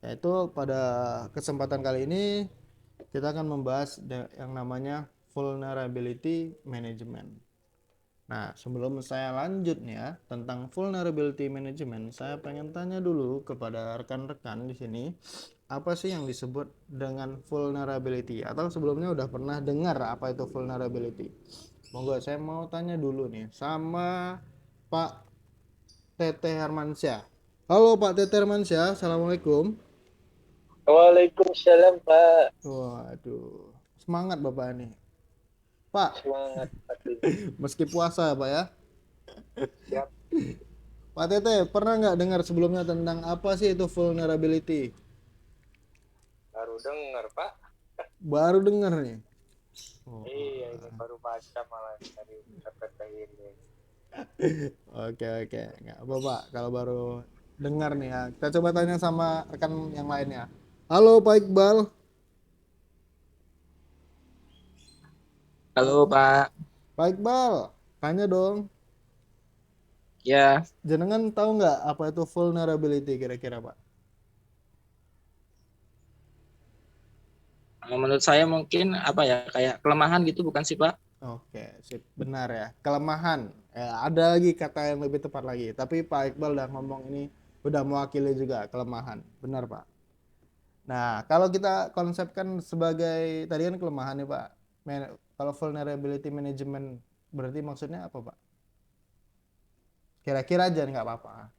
Yaitu pada kesempatan kali ini kita akan membahas yang namanya vulnerability management. Nah, sebelum saya lanjut nih ya tentang vulnerability management, saya pengen tanya dulu kepada rekan-rekan di sini, apa sih yang disebut dengan vulnerability? Atau sebelumnya udah pernah dengar apa itu vulnerability? Monggo, saya mau tanya dulu nih sama Pak Tete Hermansyah. Halo Pak Tete Hermansyah, Assalamualaikum. Waalaikumsalam Pak. Waduh, semangat Bapak ini. Pak, Semangat Pak. meski puasa ya Pak ya. Siap. Pak Tete, pernah nggak dengar sebelumnya tentang apa sih itu vulnerability? Baru dengar Pak. Baru dengar nih. Oh, Iya ini baru baca malah dari kata ini. oke oke, nggak apa Pak. Kalau baru dengar nih ya, kita coba tanya sama rekan yang lainnya. Halo Pak Iqbal. Halo Pak, Pak Iqbal, tanya dong. ya Jenengan tahu nggak apa itu vulnerability kira-kira Pak? menurut saya mungkin apa ya kayak kelemahan gitu bukan sih Pak? Oke, sip. Benar ya. Kelemahan. Ada lagi kata yang lebih tepat lagi. Tapi Pak Iqbal udah ngomong ini udah mewakili juga kelemahan. Benar Pak. Nah, kalau kita konsepkan sebagai tadi kan kelemahan nih Pak. Kalau vulnerability management berarti maksudnya apa Pak? Kira-kira aja nggak apa-apa.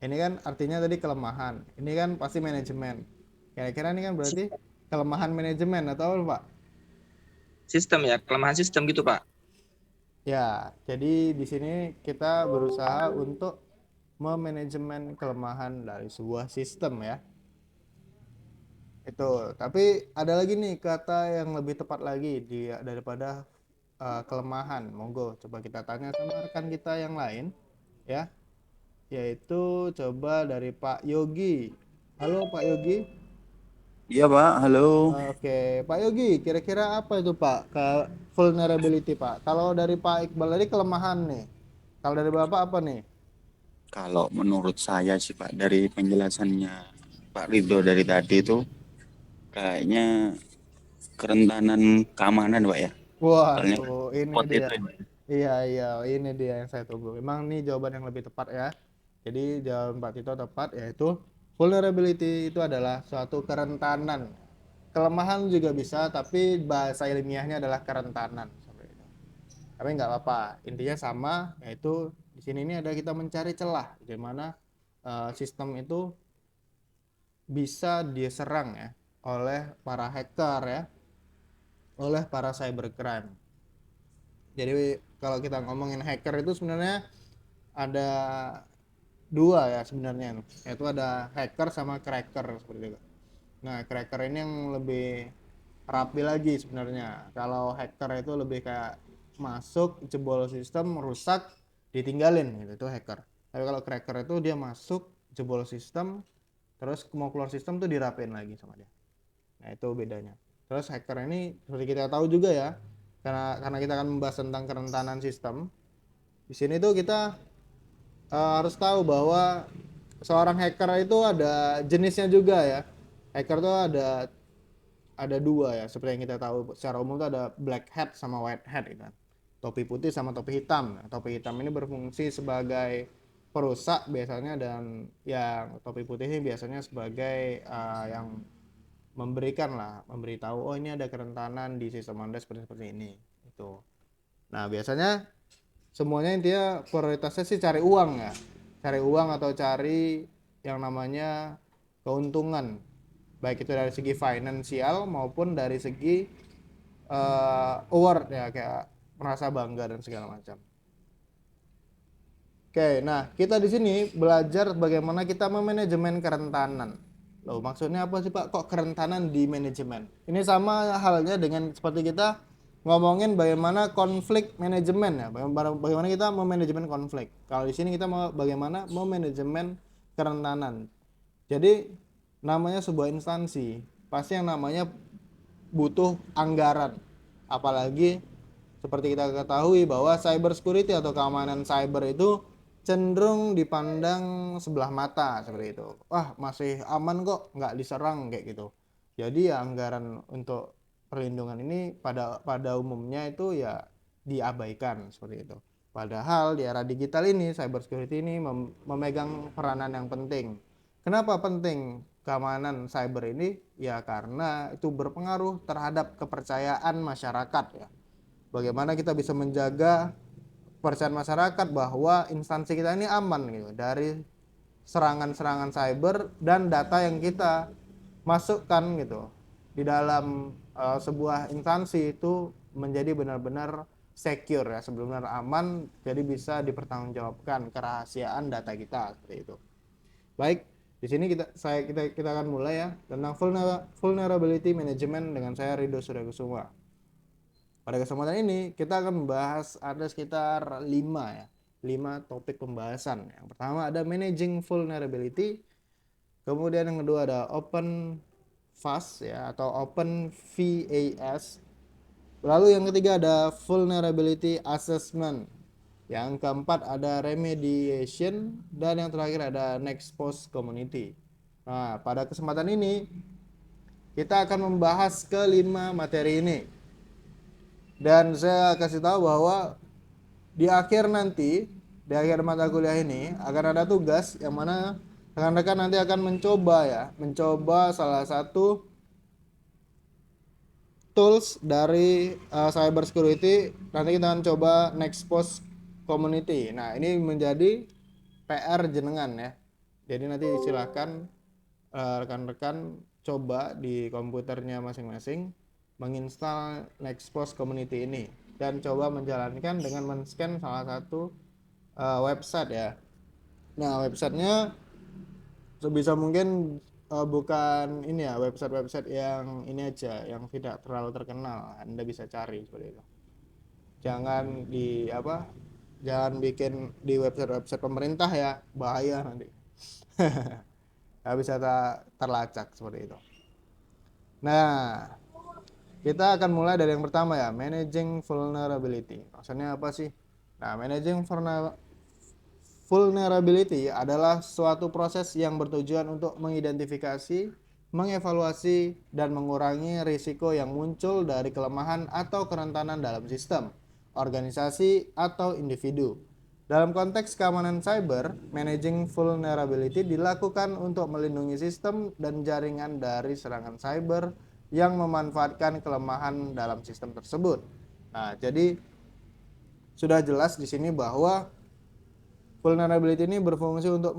Ini kan artinya tadi kelemahan. Ini kan pasti manajemen. Kira-kira ini kan berarti kelemahan manajemen atau apa Pak? Sistem ya, kelemahan sistem gitu Pak. Ya, jadi di sini kita berusaha untuk memanajemen kelemahan dari sebuah sistem ya. Itu. Tapi ada lagi nih kata yang lebih tepat lagi daripada kelemahan. Monggo coba kita tanya sama rekan kita yang lain ya, yaitu coba dari Pak Yogi. Halo Pak Yogi. Iya Pak, halo. Oke, Pak Yogi, kira-kira apa itu Pak ke vulnerability Pak? Kalau dari Pak Iqbal tadi kelemahan nih. Kalau dari Bapak apa nih? Kalau menurut saya sih Pak, dari penjelasannya Pak Ridho dari tadi itu kayaknya kerentanan keamanan Pak ya. Soalnya kan Waduh, ini pot dia. itu ya, Pak. Iya, iya, ini dia yang saya tunggu. Memang ini jawaban yang lebih tepat ya. Jadi jawaban Pak Tito tepat, yaitu vulnerability itu adalah suatu kerentanan. Kelemahan juga bisa, tapi bahasa ilmiahnya adalah kerentanan. Seperti itu. Tapi nggak apa-apa. Intinya sama, yaitu di sini ini ada kita mencari celah, di mana sistem itu bisa diserang ya oleh para hacker ya, oleh para cybercrime. Jadi kalau kita ngomongin hacker itu sebenarnya ada dua ya sebenarnya, yaitu ada hacker sama cracker seperti itu. Nah, cracker ini yang lebih rapi lagi sebenarnya. Kalau hacker itu lebih kayak masuk, jebol sistem, rusak, ditinggalin gitu, itu hacker. Tapi kalau cracker itu dia masuk, jebol sistem, terus mau keluar sistem tuh dirapin lagi sama dia. Nah, itu bedanya. Terus hacker ini seperti kita tahu juga ya, karena kita akan membahas tentang kerentanan sistem. Di sini tuh kita harus tahu bahwa seorang hacker itu ada jenisnya juga ya. Hacker tuh ada dua ya, seperti yang kita tahu secara umum tuh ada black hat sama white hat gitu kan. Topi putih sama topi hitam. Nah, topi hitam ini berfungsi sebagai perusak biasanya, dan yang topi putih ini biasanya sebagai yang memberikan lah, memberitahu oh ini ada kerentanan di sistem Anda seperti ini itu. Nah, biasanya semuanya intinya prioritasnya sih cari uang ya, cari uang atau cari yang namanya keuntungan, baik itu dari segi finansial maupun dari segi award ya, kayak merasa bangga dan segala macam. Oke, nah kita di sini belajar bagaimana kita memanajemen kerentanan. Loh, maksudnya apa sih Pak? Kok kerentanan di manajemen? Ini sama halnya dengan seperti kita ngomongin bagaimana konflik manajemen ya. Bagaimana kita memanajemen konflik. Kalau di sini kita mau bagaimana memanajemen kerentanan. Jadi namanya sebuah instansi, pasti yang namanya butuh anggaran. Apalagi seperti kita ketahui bahwa cyber security atau keamanan cyber itu cenderung dipandang sebelah mata seperti itu. Wah, masih aman kok, nggak diserang kayak gitu. Jadi ya anggaran untuk perlindungan ini pada umumnya itu ya diabaikan seperti itu. Padahal di era digital ini, cyber security ini memegang peranan yang penting. Kenapa penting keamanan cyber ini? Ya karena itu berpengaruh terhadap kepercayaan masyarakat ya. Bagaimana kita bisa menjaga kepercayaan masyarakat bahwa instansi kita ini aman gitu dari serangan-serangan cyber dan data yang kita masukkan gitu di dalam sebuah instansi itu menjadi benar-benar secure ya, benar-benar aman, jadi bisa dipertanggungjawabkan kerahasiaan data kita seperti itu. Baik, di sini kita akan mulai ya tentang vulnerability management dengan saya Ridho Suryakusuma. Pada kesempatan ini kita akan membahas ada sekitar 5 topik pembahasan. Yang pertama ada managing vulnerability, kemudian yang kedua ada open VAS ya atau open VAS. Lalu yang ketiga ada vulnerability assessment. Yang keempat ada remediation dan yang terakhir ada next post community. Nah, pada kesempatan ini kita akan membahas kelima materi ini. Dan saya kasih tahu bahwa di akhir mata kuliah ini akan ada tugas yang mana rekan-rekan nanti akan mencoba salah satu tools dari cyber security. Nanti kita akan coba next post community. Nah, ini menjadi PR jenengan ya. Jadi nanti silakan rekan-rekan coba di komputernya masing-masing menginstal Nextpost Community ini dan coba menjalankan dengan men-scan salah satu website ya. Nah, websitenya sebisa mungkin bukan ini ya, website yang ini aja, yang tidak terlalu terkenal. Anda bisa cari seperti itu. Jangan bikin di website pemerintah ya, bahaya nanti. Nggak bisa terlacak seperti itu. Nah, kita akan mulai dari yang pertama ya, managing vulnerability. Maksudnya apa sih? Nah, managing vulnerability adalah suatu proses yang bertujuan untuk mengidentifikasi, mengevaluasi, dan mengurangi risiko yang muncul dari kelemahan atau kerentanan dalam sistem, organisasi, atau individu. Dalam konteks keamanan cyber, managing vulnerability dilakukan untuk melindungi sistem dan jaringan dari serangan cyber yang memanfaatkan kelemahan dalam sistem tersebut. Nah, jadi sudah jelas di sini bahwa vulnerability ini berfungsi untuk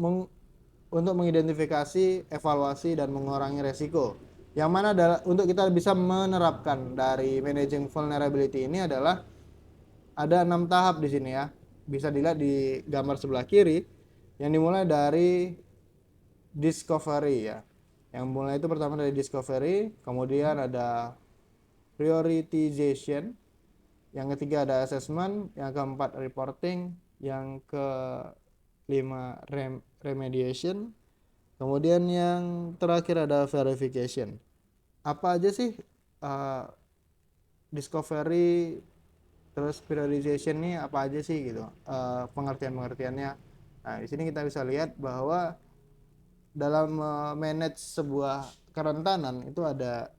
mengidentifikasi, evaluasi, dan mengurangi resiko. Yang mana untuk kita bisa menerapkan dari managing vulnerability ini adalah ada 6 tahap di sini ya. Bisa dilihat di gambar sebelah kiri yang dimulai dari discovery ya. Yang mulai itu pertama dari discovery, kemudian ada prioritization, yang ketiga ada assessment, yang keempat reporting, yang kelima remediation, kemudian yang terakhir ada verification. Apa aja sih discovery terus prioritization ini apa aja sih gitu, pengertiannya. Nah, di sini kita bisa lihat bahwa dalam manage sebuah kerentanan itu ada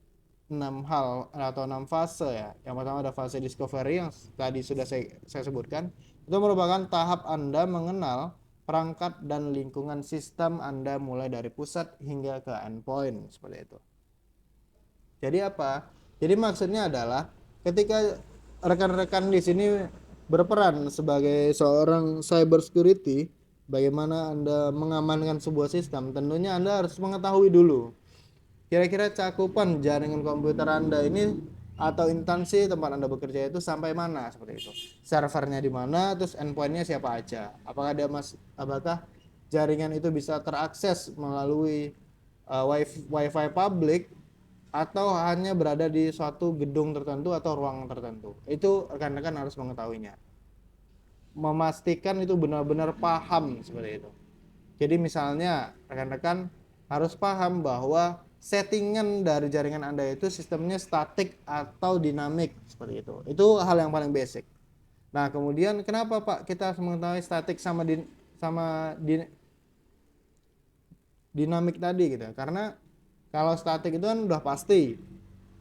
6 hal atau 6 fase ya. Yang pertama ada fase discovery yang tadi sudah saya sebutkan. Itu merupakan tahap Anda mengenal perangkat dan lingkungan sistem Anda mulai dari pusat hingga ke endpoint seperti itu. Jadi apa? Jadi maksudnya adalah ketika rekan-rekan di sini berperan sebagai seorang cyber security, bagaimana Anda mengamankan sebuah sistem, tentunya Anda harus mengetahui dulu kira-kira cakupan jaringan komputer Anda ini atau instansi tempat Anda bekerja itu sampai mana seperti itu. Servernya di mana, terus endpointnya siapa aja. Apakah jaringan itu bisa terakses melalui wifi publik atau hanya berada di suatu gedung tertentu atau ruang tertentu. Itu rekan-rekan harus mengetahuinya. Memastikan itu benar-benar paham seperti itu. Jadi misalnya rekan-rekan harus paham bahwa settingan dari jaringan Anda itu sistemnya statik atau dinamik seperti itu. Itu hal yang paling basic. Nah, kemudian kenapa Pak kita harus mengetahui statik sama sama dinamik tadi gitu. Karena kalau statik itu kan udah pasti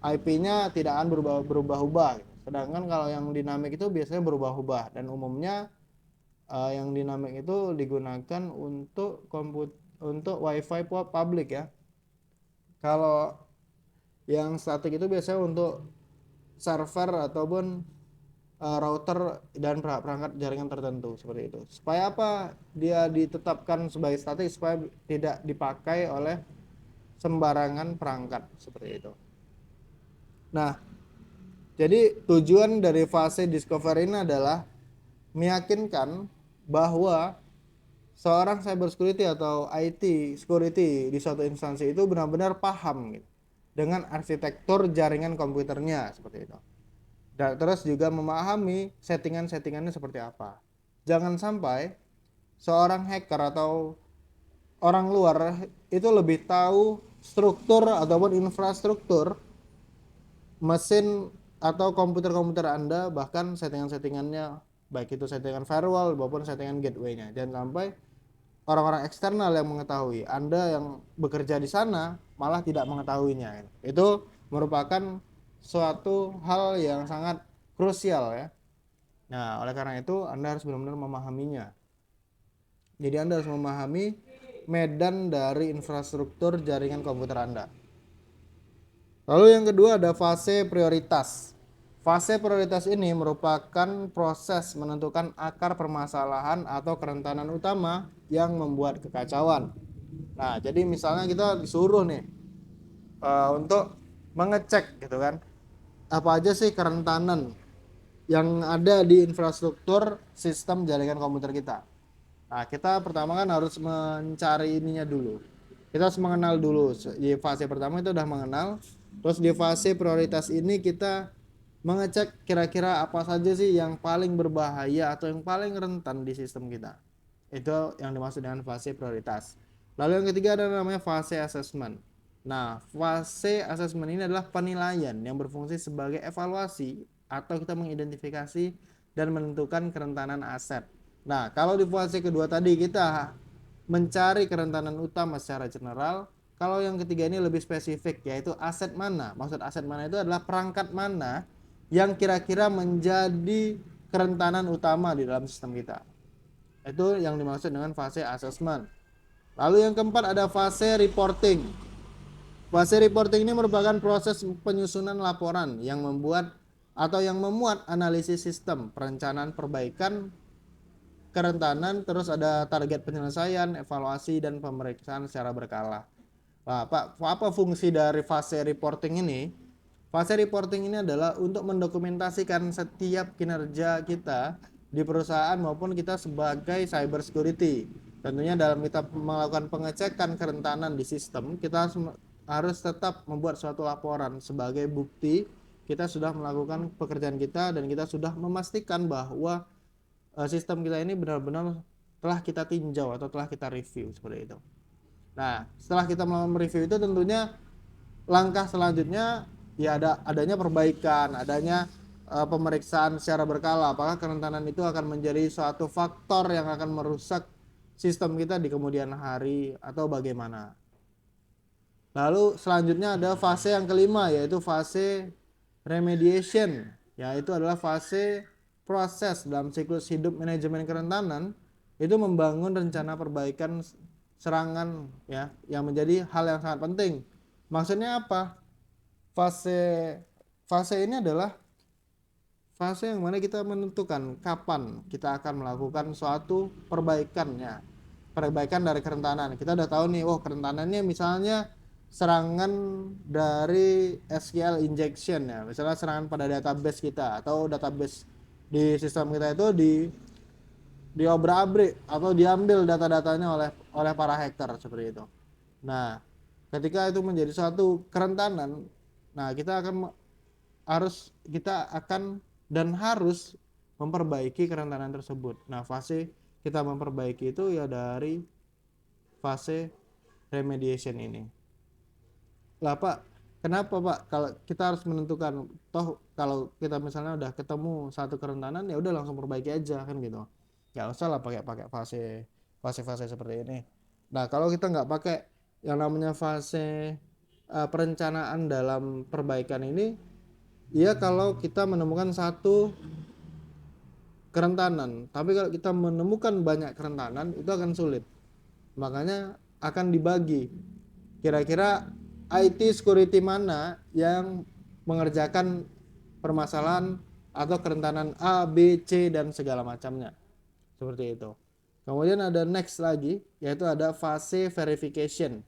IP-nya tidak akan berubah-ubah gitu. Sedangkan kalau yang dinamik itu biasanya berubah-ubah, dan umumnya yang dinamik itu digunakan untuk WiFi public ya. Kalau yang statik itu biasanya untuk server ataupun router dan perangkat jaringan tertentu seperti itu. Supaya apa dia ditetapkan sebagai statik? Supaya tidak dipakai oleh sembarangan perangkat seperti itu. Nah, jadi tujuan dari fase discovery ini adalah meyakinkan bahwa seorang cyber security atau IT security di suatu instansi itu benar-benar paham gitu, dengan arsitektur jaringan komputernya seperti itu. Dan terus juga memahami settingan-settingannya seperti apa. Jangan sampai seorang hacker atau orang luar itu lebih tahu struktur ataupun infrastruktur mesin atau komputer-komputer Anda, bahkan settingan-settingannya, baik itu settingan firewall maupun settingan gateway-nya. Dan sampai orang-orang eksternal yang mengetahui, Anda yang bekerja di sana malah tidak mengetahuinya. Itu merupakan suatu hal yang sangat krusial ya. Nah, oleh karena itu Anda harus benar-benar memahaminya. Jadi Anda harus memahami medan dari infrastruktur jaringan komputer Anda. Lalu yang kedua ada fase prioritas. Fase prioritas ini merupakan proses menentukan akar permasalahan atau kerentanan utama yang membuat kekacauan. Nah, jadi misalnya kita disuruh nih untuk mengecek gitu kan, apa aja sih kerentanan yang ada di infrastruktur sistem jaringan komputer kita. Nah, kita pertama kan harus mencari ininya dulu. Kita harus mengenal dulu. Di fase pertama itu udah mengenal. Terus di fase prioritas ini kita mengecek kira-kira apa saja sih yang paling berbahaya atau yang paling rentan di sistem kita. Itu yang dimaksud dengan fase prioritas. Lalu yang ketiga ada namanya fase assessment. Nah, fase assessment ini adalah penilaian yang berfungsi sebagai evaluasi atau kita mengidentifikasi dan menentukan kerentanan aset. Nah, kalau di fase kedua tadi kita mencari kerentanan utama secara general. Kalau yang ketiga ini lebih spesifik, yaitu aset mana. Maksud aset mana itu adalah perangkat mana yang kira-kira menjadi kerentanan utama di dalam sistem kita. Itu yang dimaksud dengan fase assessment. Lalu yang keempat ada fase reporting. Fase reporting ini merupakan proses penyusunan laporan yang membuat atau yang memuat analisis sistem, perencanaan perbaikan kerentanan, terus ada target penyelesaian, evaluasi, dan pemeriksaan secara berkala. Nah, apa fungsi dari fase reporting ini? Fase reporting ini adalah untuk mendokumentasikan setiap kinerja kita di perusahaan maupun kita sebagai cyber security. Tentunya dalam kita melakukan pengecekan kerentanan di sistem, kita harus tetap membuat suatu laporan sebagai bukti kita sudah melakukan pekerjaan kita dan kita sudah memastikan bahwa sistem kita ini benar-benar telah kita tinjau atau telah kita review seperti itu. Nah, setelah kita melakukan review itu tentunya langkah selanjutnya ya adanya perbaikan, adanya pemeriksaan secara berkala apakah kerentanan itu akan menjadi suatu faktor yang akan merusak sistem kita di kemudian hari atau bagaimana. Lalu selanjutnya ada fase yang kelima, yaitu fase remediation, yaitu adalah fase proses dalam siklus hidup manajemen kerentanan itu membangun rencana perbaikan serangan ya, yang menjadi hal yang sangat penting. Maksudnya apa? Fase ini adalah fase yang mana kita menentukan kapan kita akan melakukan suatu perbaikan dari kerentanan. Kita udah tahu nih, kerentanannya misalnya serangan dari SQL injection ya, misalnya serangan pada database kita atau database di sistem kita itu diobrak-abrik atau diambil data-datanya oleh para hacker seperti itu. Nah, ketika itu menjadi suatu kerentanan, nah kita harus memperbaiki kerentanan tersebut. Nah, fase kita memperbaiki itu ya dari fase remediation ini. Lah Pak, kenapa Pak kalau kita harus menentukan, toh kalau kita misalnya udah ketemu satu kerentanan ya udah langsung perbaiki aja kan gitu. Nggak usah lah pakai fase fase-fase seperti ini. Nah, kalau kita nggak pakai yang namanya fase perencanaan dalam perbaikan ini, ya kalau kita menemukan satu kerentanan, tapi kalau kita menemukan banyak kerentanan itu akan sulit. Makanya akan dibagi. Kira-kira IT security mana yang mengerjakan permasalahan atau kerentanan A, B, C dan segala macamnya. Seperti itu. Kemudian ada next lagi, yaitu ada fase verification.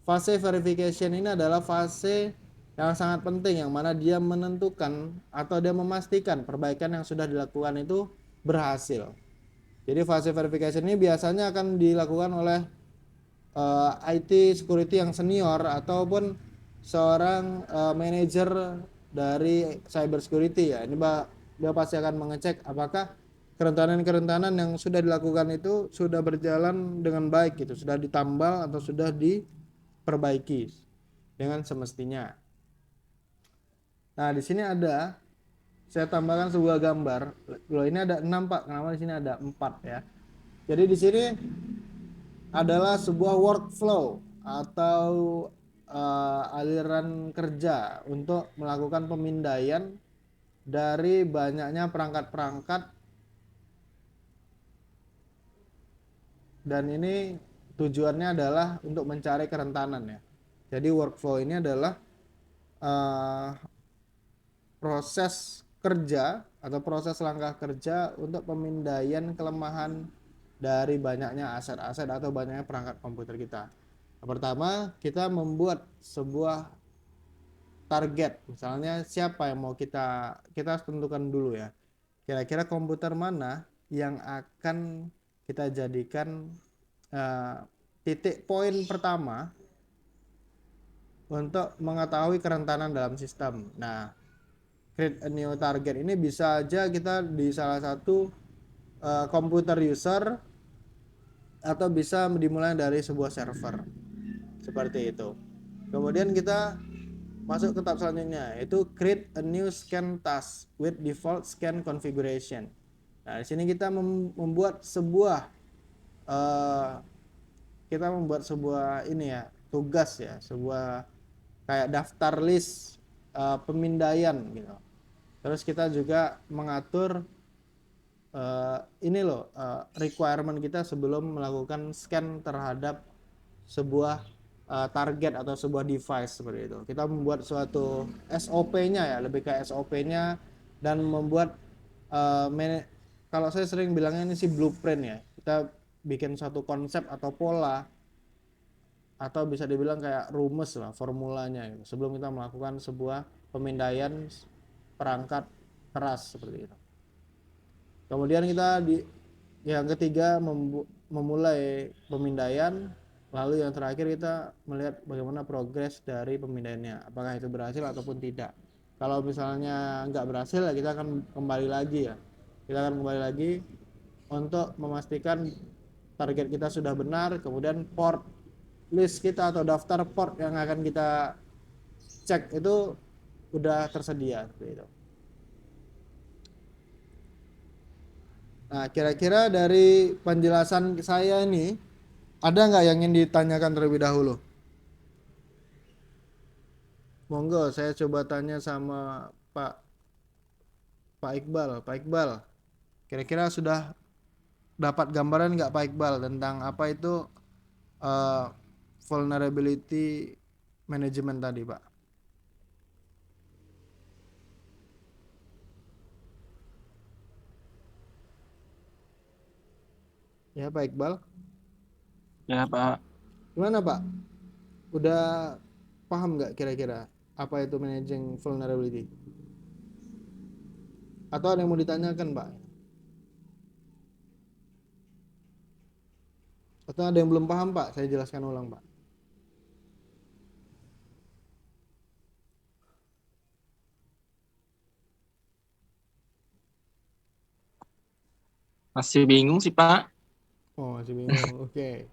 Fase verification ini adalah fase yang sangat penting, yang mana dia menentukan atau dia memastikan perbaikan yang sudah dilakukan itu berhasil. Jadi fase verification ini biasanya akan dilakukan oleh IT security yang senior ataupun seorang manajer dari cyber security ya. Ini dia pasti akan mengecek apakah kerentanan-kerentanan yang sudah dilakukan itu sudah berjalan dengan baik gitu, sudah ditambal atau sudah diperbaiki dengan semestinya. Nah, di sini saya tambahkan sebuah gambar. Loh, ini ada 6, Pak. Kenapa di sini ada 4 ya? Jadi di sini adalah sebuah workflow atau aliran kerja untuk melakukan pemindaian dari banyaknya perangkat-perangkat, dan ini tujuannya adalah untuk mencari kerentanan ya. Jadi workflow ini adalah proses kerja atau proses langkah kerja untuk pemindaian kelemahan dari banyaknya aset-aset atau banyaknya perangkat komputer kita. Pertama, kita membuat sebuah target. Misalnya siapa yang mau kita harus tentukan dulu ya. Kira-kira komputer mana yang akan kita jadikan titik poin pertama untuk mengetahui kerentanan dalam sistem. Nah, create a new target ini bisa aja kita di salah satu komputer user, atau bisa dimulai dari sebuah server seperti itu. Kemudian kita masuk ke tahap selanjutnya, yaitu create a new scan task with default scan configuration. Nah, di sini kita membuat sebuah ini ya, tugas ya, sebuah kayak daftar list pemindaian gitu. Terus kita juga mengatur requirement kita sebelum melakukan scan terhadap sebuah target atau sebuah device seperti itu. Kita membuat suatu SOP-nya ya, lebih ke SOP-nya, dan membuat kalau saya sering bilangnya ini sih blueprint ya. Kita bikin suatu konsep atau pola, atau bisa dibilang kayak rumus lah, formulanya gitu, sebelum kita melakukan sebuah pemindaian perangkat keras seperti itu. Kemudian kita yang ketiga memulai pemindaian, lalu yang terakhir kita melihat bagaimana progres dari pemindaiannya, apakah itu berhasil ataupun tidak. Kalau misalnya nggak berhasil ya kita akan kembali lagi untuk memastikan target kita sudah benar. Kemudian port list kita atau daftar port yang akan kita cek itu udah tersedia seperti itu. Nah, kira-kira dari penjelasan saya ini ada nggak yang ingin ditanyakan terlebih dahulu? Monggo, saya coba tanya sama Pak Iqbal. Pak Iqbal, kira-kira sudah dapat gambaran nggak Pak Iqbal tentang apa itu vulnerability management tadi, Pak? Ya, Pak Iqbal. Ya, Pak. Gimana, Pak? Udah paham nggak kira-kira apa itu managing vulnerability? Atau ada yang mau ditanyakan, Pak? Atau ada yang belum paham, Pak? Saya jelaskan ulang, Pak. Masih bingung sih, Pak. Oh, masih bingung. Oke.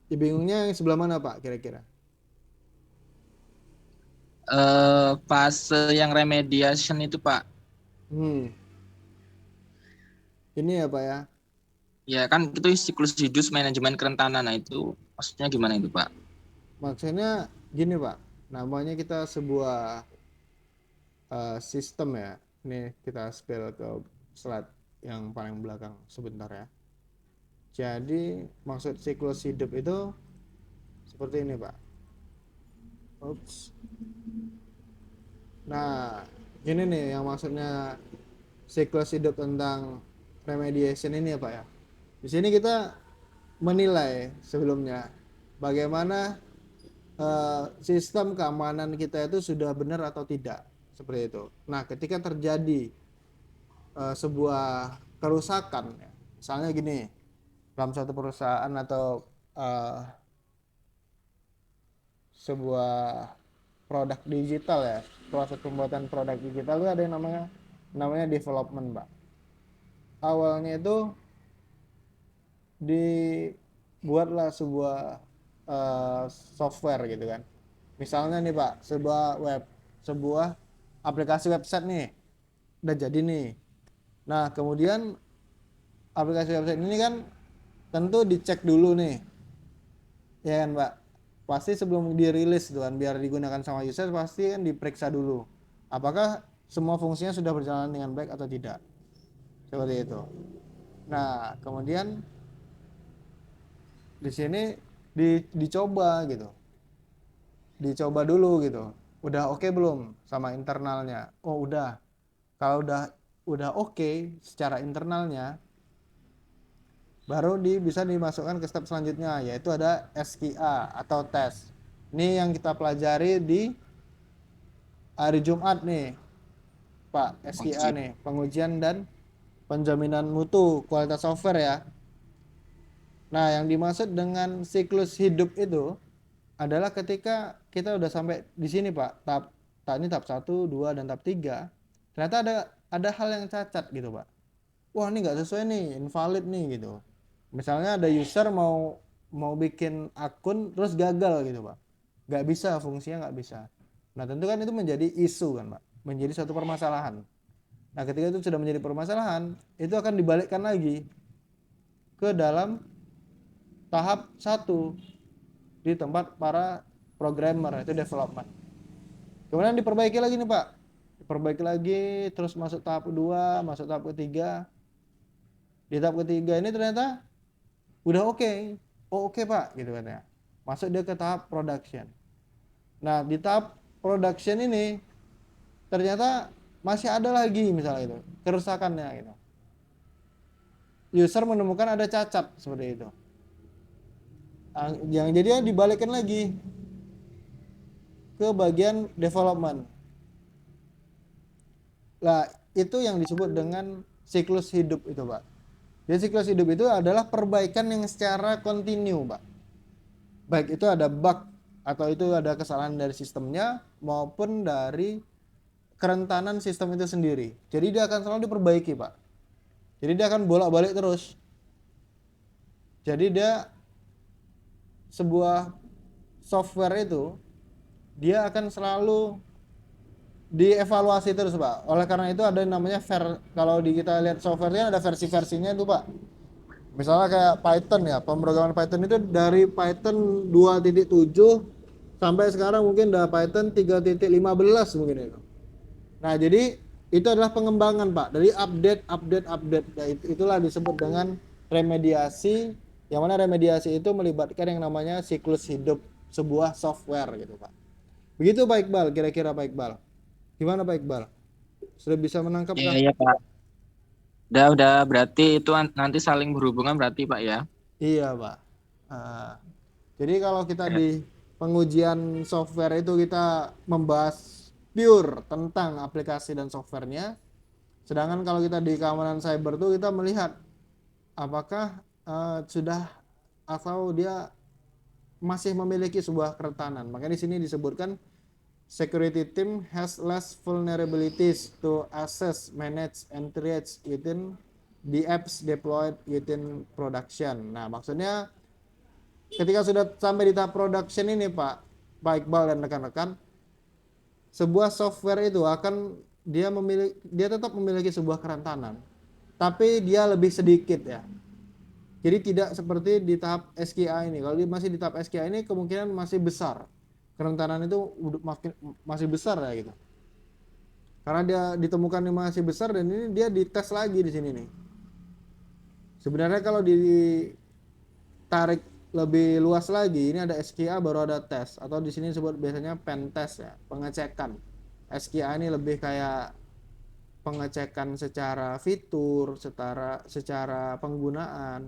Bingungnya yang sebelah mana, Pak, kira-kira? Fase yang remediation itu, Pak. Ini ya, Pak ya. Ya kan itu siklus hidup manajemen kerentanan. Nah itu maksudnya gimana itu Pak? Maksudnya gini Pak, namanya kita sebuah sistem ya. Ini kita spill ke slide yang paling belakang sebentar ya. Jadi maksud siklus hidup itu seperti ini Pak. Oops. Nah, gini nih yang maksudnya siklus hidup tentang remediation ini ya Pak ya. Di sini kita menilai sebelumnya bagaimana sistem keamanan kita itu sudah benar atau tidak, seperti itu. Nah, ketika terjadi sebuah kerusakan, ya, misalnya gini, dalam suatu perusahaan atau sebuah produk digital ya, proses pembuatan produk digital itu ada yang namanya development, Pak. Awalnya itu dibuatlah sebuah software gitu kan. Misalnya nih Pak, sebuah aplikasi website nih udah jadi nih. Nah, kemudian aplikasi website ini kan tentu dicek dulu nih. Ya kan, Pak? Pasti sebelum dirilis tuh kan biar digunakan sama user pasti kan diperiksa dulu. Apakah semua fungsinya sudah berjalan dengan baik atau tidak. Seperti itu. Nah, kemudian di sini dicoba gitu. Dicoba dulu gitu. Udah oke belum sama internalnya? Oh, udah. Kalau udah oke secara internalnya, baru bisa dimasukkan ke step selanjutnya, yaitu ada SQA atau tes. Ini yang kita pelajari di hari Jumat nih, Pak. SQA nih, pengujian dan penjaminan mutu kualitas software ya. Nah, yang dimaksud dengan siklus hidup itu adalah ketika kita udah sampai di sini, Pak. Ini tahap 1, 2 dan tahap 3. Ternyata ada hal yang cacat gitu, Pak. Wah, ini nggak sesuai nih, invalid nih gitu. Misalnya ada user mau bikin akun terus gagal gitu, Pak. Nggak bisa, fungsinya nggak bisa. Nah, tentu kan itu menjadi isu kan, Pak. Menjadi suatu permasalahan. Nah, ketika itu sudah menjadi permasalahan, itu akan dibalikkan lagi ke dalam tahap 1 di tempat para programmer, itu development. Kemudian diperbaiki lagi nih Pak, diperbaiki lagi, terus masuk tahap 2, masuk tahap ketiga. Di tahap ketiga ini ternyata udah oke. Oh, oke Pak gitu katanya, masuk dia ke tahap production. Nah, di tahap production ini ternyata masih ada lagi misalnya itu kerusakannya gitu, user menemukan ada cacat seperti itu. Yang jadinya dibalikkan lagi ke bagian development. Nah, itu yang disebut dengan siklus hidup itu, Pak. Jadi siklus hidup itu adalah perbaikan yang secara kontinu, Pak. Baik itu ada bug atau itu ada kesalahan dari sistemnya maupun dari kerentanan sistem itu sendiri. Jadi dia akan selalu diperbaiki, Pak. Jadi dia akan bolak-balik terus. Jadi dia sebuah software itu dia akan selalu dievaluasi terus Pak. Oleh karena itu ada yang namanya kalau kita lihat softwarenya ada versi-versinya itu Pak. Misalnya kayak Python ya, pemrograman Python itu dari Python 2.7 sampai sekarang mungkin udah Python 3.15 mungkin itu. Nah, jadi itu adalah pengembangan Pak, dari update. Nah, itulah disebut dengan remediasi, yang mana remediasi itu melibatkan yang namanya siklus hidup sebuah software gitu Pak. Begitu Pak Iqbal, kira-kira Pak Iqbal. Gimana Pak Iqbal? Sudah bisa menangkap Iya, kah? iya Pak. Udah berarti itu nanti saling berhubungan berarti Pak ya. Iya Pak. Nah, jadi kalau kita Ya. di pengujian software itu kita membahas pure tentang aplikasi dan softwarenya. Sedangkan kalau kita di keamanan cyber itu kita melihat apakah sudah atau dia masih memiliki sebuah kerentanan. Makanya di sini disebutkan security team has less vulnerabilities to assess, manage, and triage within the apps deployed within production. Nah, maksudnya ketika sudah sampai di tahap production ini Pak Iqbal dan rekan-rekan, sebuah software itu akan dia tetap memiliki sebuah kerentanan, tapi dia lebih sedikit ya. Jadi tidak seperti di tahap SKA ini. Kalau masih di tahap SKA ini kemungkinan masih besar. Kerentanan itu masih besar ya gitu. Karena dia ditemukan yang masih besar dan ini dia dites lagi di sini nih. Sebenarnya kalau ditarik lebih luas lagi, ini ada SKA baru ada tes atau di sini disebut biasanya pen test ya, pengecekan. SKA ini lebih kayak pengecekan secara fitur, secara penggunaan.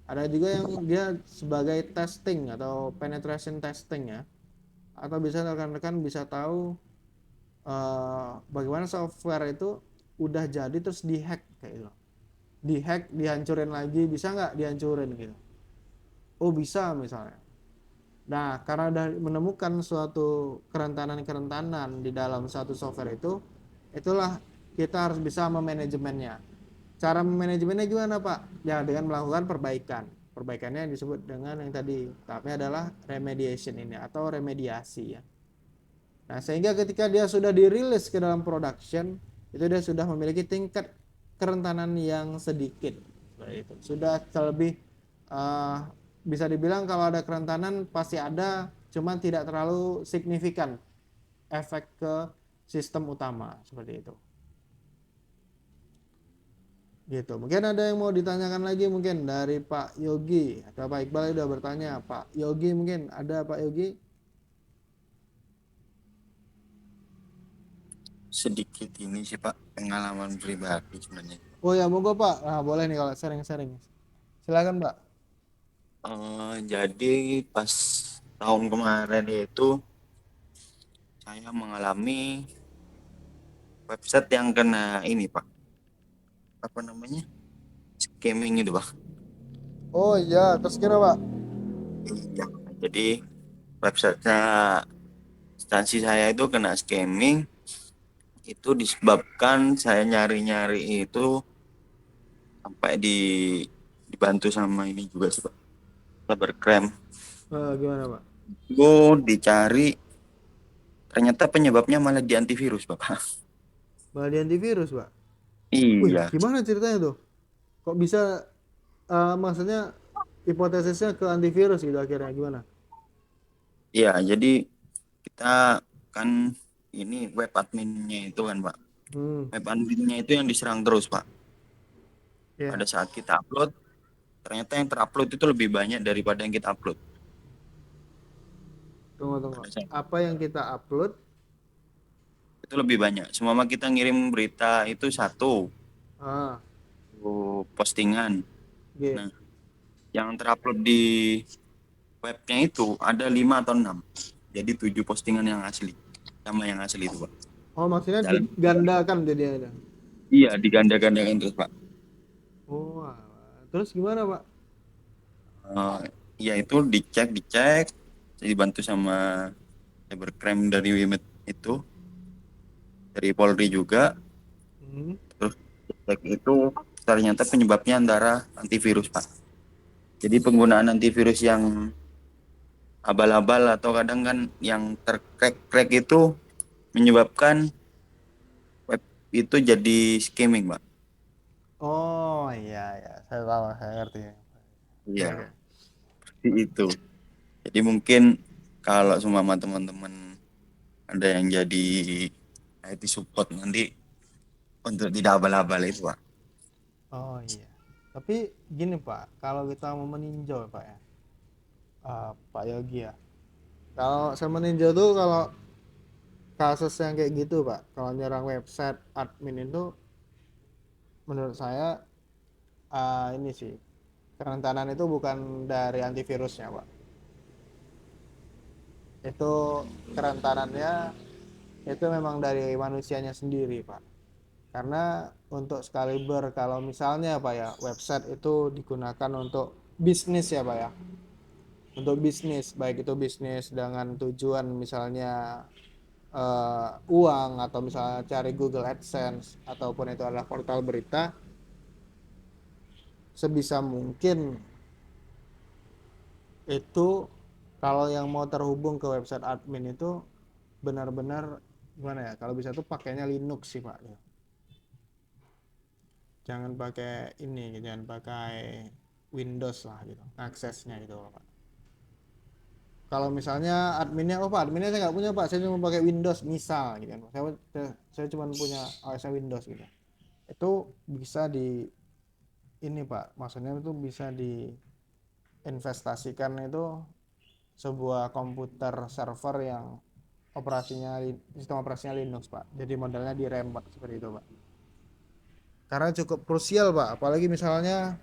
Ada juga yang dia sebagai testing atau penetration testing ya. Atau bisa rekan-rekan bisa tahu bagaimana software itu udah jadi terus dihack kayak gitu. Dihack, dihancurin lagi, bisa nggak dihancurin gitu. Oh bisa misalnya. Nah, karena udah menemukan suatu kerentanan-kerentanan di dalam satu software itu, itulah kita harus bisa memanajemennya. Cara memanajemennya gimana, Pak? Ya, dengan melakukan perbaikan. Perbaikannya yang disebut dengan yang tadi, tahapnya adalah remediation ini atau remediasi ya. Nah, sehingga ketika dia sudah dirilis ke dalam production, itu dia sudah memiliki tingkat kerentanan yang sedikit. Seperti itu. Sudah lebih bisa dibilang kalau ada kerentanan pasti ada, cuman tidak terlalu signifikan efek ke sistem utama seperti itu. Gitu. Mungkin ada yang mau ditanyakan lagi mungkin dari Pak Yogi atau Pak Iqbal udah bertanya. Pak Yogi mungkin ada Pak Yogi? Sedikit ini sih Pak, pengalaman pribadi sebenarnya. Oh ya, monggo Pak. Nah, boleh nih kalau sharing-sharing. Silakan Pak. Jadi pas tahun kemarin itu saya mengalami website yang kena ini Pak, apa namanya, scamming itu Pak. Oh iya, terus kira Pak? Iya. Jadi websitenya instansi saya itu kena scamming, itu disebabkan saya nyari-nyari itu sampai dibantu sama ini juga sih Pak, cybercrime. Gimana Pak? Gue dicari, ternyata penyebabnya malah di antivirus Bapak. Malah di antivirus Pak? Wih, Iya. gimana ceritanya tuh? Kok bisa maksudnya hipotesisnya ke antivirus gitu akhirnya gimana? Iya, jadi kita kan ini web adminnya itu kan Pak. Hmm, Web adminnya itu yang diserang terus Pak. Pada ya. saat kita upload, ternyata yang terupload itu lebih banyak daripada yang kita upload. Tunggu. Pada saat Apa yang kita upload? itu lebih banyak. Semua kita ngirim berita itu satu Ah, postingan. G. Nah, yang terupload di webnya itu ada 5 atau 6. Jadi 7 postingan yang asli. Sama yang asli itu Pak. Oh, maksudnya Dalam, digandakan jadi ada. iya, diganda-gandakan terus Pak. Oh, alah. Terus gimana Pak? Ya itu dicek, saya dibantu sama cybercrime dari Wimet itu, dari Polri juga. Hmm. Terus cek itu ternyata penyebabnya antara antivirus Pak. Jadi penggunaan antivirus yang abal-abal atau kadang kan yang tercrack itu menyebabkan web itu jadi skimming Pak. Oh iya ya, saya tahu, saya ngerti. Oke, Iya, oke. seperti itu. Jadi mungkin kalau semua teman-teman ada yang jadi IT support nanti untuk tidak abal-abal itu Pak. Oh iya. Tapi gini Pak, kalau kita mau meninjau Pak ya, Pak Yogi ya. Kalau saya meninjau tuh kalau kasus yang kayak gitu Pak, kalau nyerang website admin itu menurut saya ini sih kerentanan itu bukan dari antivirusnya Pak. Itu kerentanannya itu memang dari manusianya sendiri Pak. Karena untuk Excalibur kalau misalnya Pak ya website itu digunakan untuk bisnis ya Pak ya, untuk bisnis baik itu bisnis dengan tujuan misalnya uang atau misalnya cari Google AdSense ataupun itu adalah portal berita, sebisa mungkin itu kalau yang mau terhubung ke website admin itu benar-benar gimana ya, kalau bisa tuh pakainya Linux sih Pak ya. Jangan pakai ini, jangan pakai Windows lah gitu, aksesnya gitu Pak. Kalau misalnya adminnya, oh Pak, adminnya saya nggak punya Pak, saya cuma pakai Windows misal gitu kan. Saya cuma punya OS Windows gitu. Itu bisa di ini Pak, maksudnya itu bisa diinvestasikan itu sebuah komputer server yang sistem operasinya Linux Pak. Jadi modalnya di RAM Pak, seperti itu Pak. Karena cukup krusial Pak, apalagi misalnya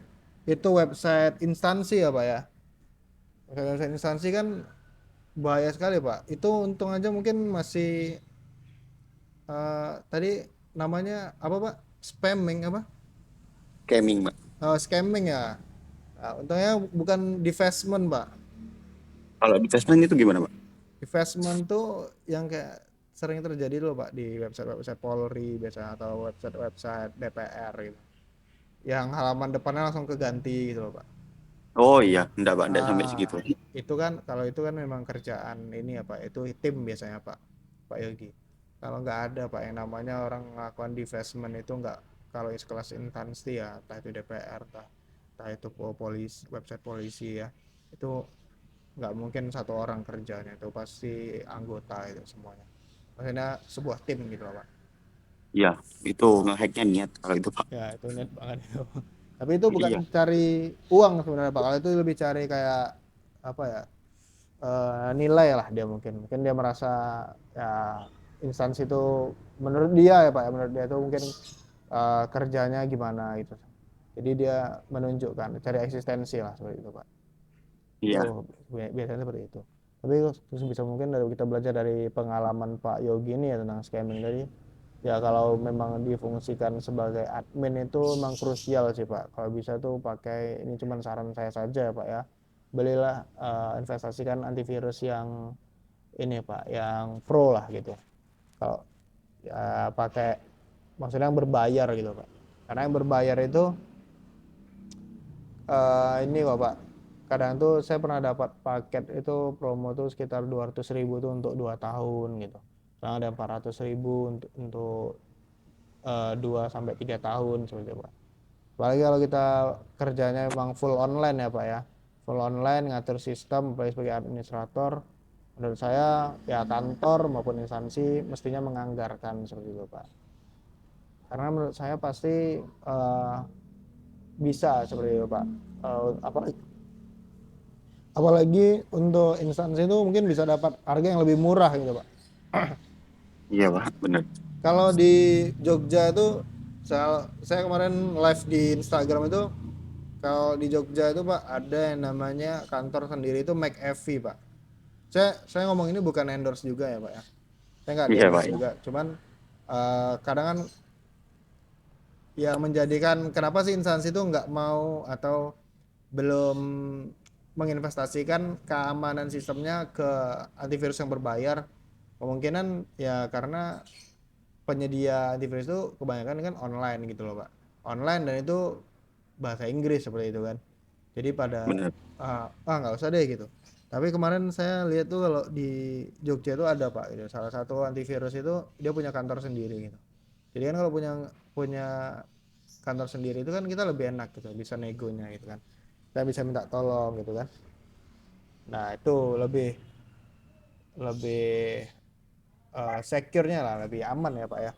itu website instansi ya Pak ya. Website instansi kan bahaya sekali Pak. Itu untung aja mungkin masih tadi namanya apa Pak? Spamming apa? Gaming, Pak. Scamming ya. Nah, untungnya bukan divestment Pak. Kalau investment itu gimana, Pak? Divestment tuh yang kayak sering terjadi loh Pak di website-website Polri biasa atau website-website DPR gitu. Yang halaman depannya langsung keganti gitu loh Pak. Oh iya, enggak, Pak, enggak sampai Ah, segitu. itu kan kalau itu kan memang kerjaan ini ya Pak, itu tim biasanya Pak Yogi. Kalau nggak ada Pak yang namanya orang melakukan divestment itu nggak, kalau sekelas instansi ya, entah itu DPR, entah itu polisi, website polisi ya, itu nggak mungkin satu orang kerjanya, itu pasti anggota itu semuanya. Maksudnya sebuah tim gitu loh Pak. Iya, itu ngehacknya niat kalau itu, Pak. Ya itu net banget itu. Tapi itu bukan Iya, cari uang sebenarnya Pak. Kalau itu lebih cari kayak apa ya? Nilai lah dia mungkin dia merasa ya instansi itu menurut dia ya Pak ya, menurut dia itu mungkin kerjanya gimana gitu, jadi dia menunjukkan cari eksistensi lah seperti itu Pak. Itu iya, biasanya seperti itu. Tapi terus bisa mungkin dari kita belajar dari pengalaman Pak Yogi ini ya tentang scamming tadi, ya kalau memang difungsikan sebagai admin itu memang krusial sih Pak. Kalau bisa tuh pakai, ini cuman saran saya saja Pak ya, belilah investasikan antivirus yang ini Pak, yang pro lah gitu. Kalau ya pakai, maksudnya yang berbayar gitu Pak. Karena yang berbayar itu ini kok Pak, kadang tuh saya pernah dapat paket itu promo tuh sekitar 200.000 tuh untuk 2 tahun gitu. Sekarang ada 400.000 untuk 2 sampai 3 tahun seperti itu Pak. Apalagi kalau kita kerjanya memang full online ya Pak ya, full online ngatur sistem apalagi sebagai administrator, menurut saya ya kantor maupun instansi mestinya menganggarkan seperti itu Pak. Karena menurut saya pasti bisa seperti itu Pak. Apalagi untuk instansi itu mungkin bisa dapat harga yang lebih murah gitu Pak. iya, Pak, bener. Kalau di Jogja itu, saya kemarin live di Instagram itu, kalau di Jogja itu Pak ada yang namanya kantor sendiri itu McAfee Pak. Saya ngomong ini bukan endorse juga ya Pak ya. Saya nggak di Iya, Pak, endorse ya. juga, cuman kadang kan yang menjadikan kenapa sih instansi itu nggak mau atau belum menginvestasikan keamanan sistemnya ke antivirus yang berbayar, kemungkinan ya karena penyedia antivirus itu kebanyakan kan online gitu loh Pak, online, dan itu bahasa Inggris seperti itu kan, jadi pada Bener. nggak usah deh gitu. Tapi kemarin saya lihat tuh kalau di Jogja itu ada Pak gitu, salah satu antivirus itu dia punya kantor sendiri gitu. Jadi kan kalau punya punya kantor sendiri itu kan kita lebih enak gitu, bisa negonya gitu kan, kita bisa minta tolong gitu kan. Nah itu lebih lebih secure-nya lah, lebih aman ya Pak ya.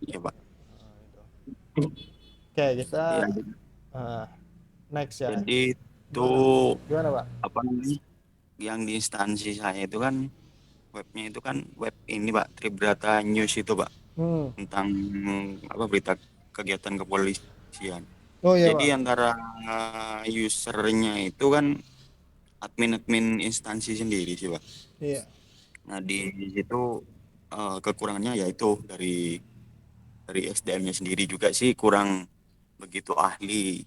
Iya, Pak. Oke kita Iya, eh, next ya. jadi itu Gimana? Gimana Pak? apa namanya? Yang di instansi saya itu kan webnya itu kan web ini, Pak, Tribrata News itu, Pak, Hmm. tentang apa berita kegiatan kepolisian. Oh iya Jadi Pak. antara usernya itu kan admin-admin instansi sendiri sih, Pak. Iya. Nah, di situ kekurangannya yaitu dari SDM-nya sendiri juga sih kurang begitu ahli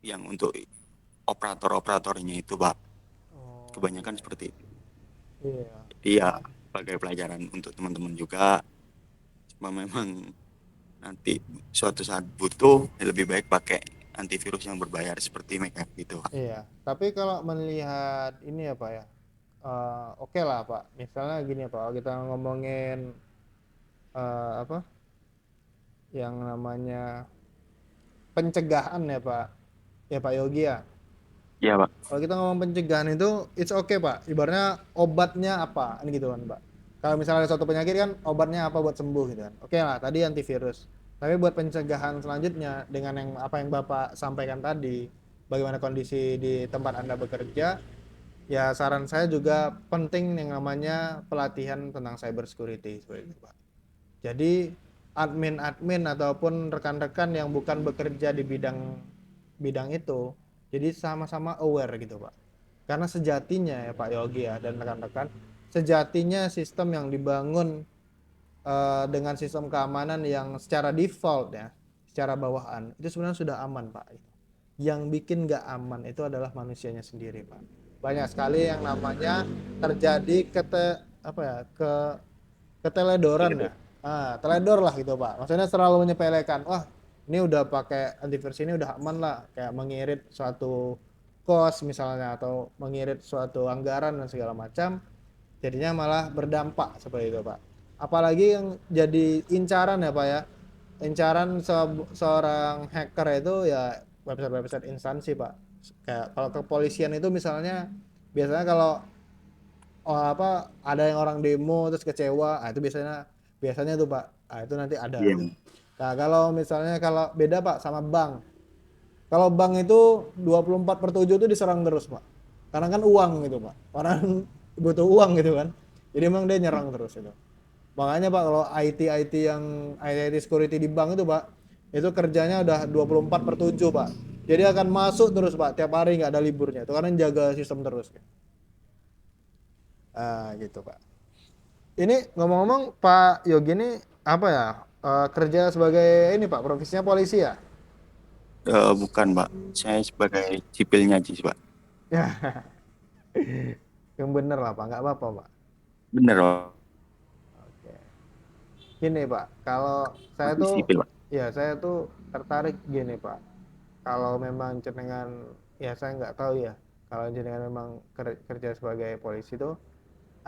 yang untuk operator-operatornya itu, Pak. Oh Kebanyakan iya. seperti itu. Iya. Jadi ya sebagai pelajaran untuk teman-teman juga, cuma memang nanti suatu saat butuh ya lebih baik pakai antivirus yang berbayar seperti Make gitu, Pak. Iya. Tapi kalau melihat ini ya Pak ya, oke lah Pak. Misalnya gini ya Pak, kalau kita ngomongin apa yang namanya pencegahan ya Pak Yogi ya. Iya Pak. Kalau kita ngomong pencegahan itu it's okay Pak, ibaratnya obatnya apa kan gitu kan Pak. Kalau misalnya ada suatu penyakit kan obatnya apa buat sembuh gitu kan, oke lah tadi antivirus, tapi buat pencegahan selanjutnya dengan yang apa yang Bapak sampaikan tadi, bagaimana kondisi di tempat Anda bekerja, ya saran saya juga penting yang namanya pelatihan tentang cyber security seperti itu Pak. Jadi admin-admin ataupun rekan-rekan yang bukan bekerja di bidang bidang itu, jadi sama-sama aware gitu Pak. Karena sejatinya ya Pak Yogi ya dan rekan-rekan, sejatinya sistem yang dibangun dengan sistem keamanan yang secara default ya, secara bawahan itu sebenarnya sudah aman Pak. Yang bikin nggak aman itu adalah manusianya sendiri Pak. Banyak sekali yang namanya terjadi keteledoran ya. Teledor lah gitu Pak. Maksudnya terlalu menyepelekan. Wah, ini udah pakai antivirus ini udah aman lah, kayak mengirit suatu cost misalnya atau mengirit suatu anggaran dan segala macam. Jadinya malah berdampak seperti itu Pak. Apalagi yang jadi incaran ya Pak ya. Incaran seorang hacker itu ya website-website instansi Pak. Kayak kalau kepolisian itu misalnya biasanya kalau ada yang orang demo terus kecewa, itu biasanya biasanya tuh Pak. Itu nanti ada. Iya. Nah, kalau misalnya kalau beda Pak sama bank. Kalau bank itu 24/7 itu diserang terus Pak. Karena kan uang gitu Pak. Orang butuh uang gitu kan. Jadi emang dia nyerang terus itu. Makanya Pak kalau IT yang IT security di bank itu Pak, itu kerjanya udah 24/7 Pak. Jadi akan masuk terus Pak, tiap hari nggak ada liburnya. Itu karena jaga sistem terus. Gitu Pak. Ini ngomong-ngomong Pak Yogi ini apa ya? Kerja sebagai ini Pak, profesinya polisi ya? Bukan Pak, saya sebagai sipilnya aja sih Pak. Ya, yang bener lah Pak, nggak apa-apa Pak. Bener Pak, Oke. Gini Pak, kalau saya masih tuh, sipil Pak. ya saya tuh tertarik gini Pak. Kalau memang jenengan, ya saya nggak tahu ya. Kalau jenengan memang kerja sebagai polisi tuh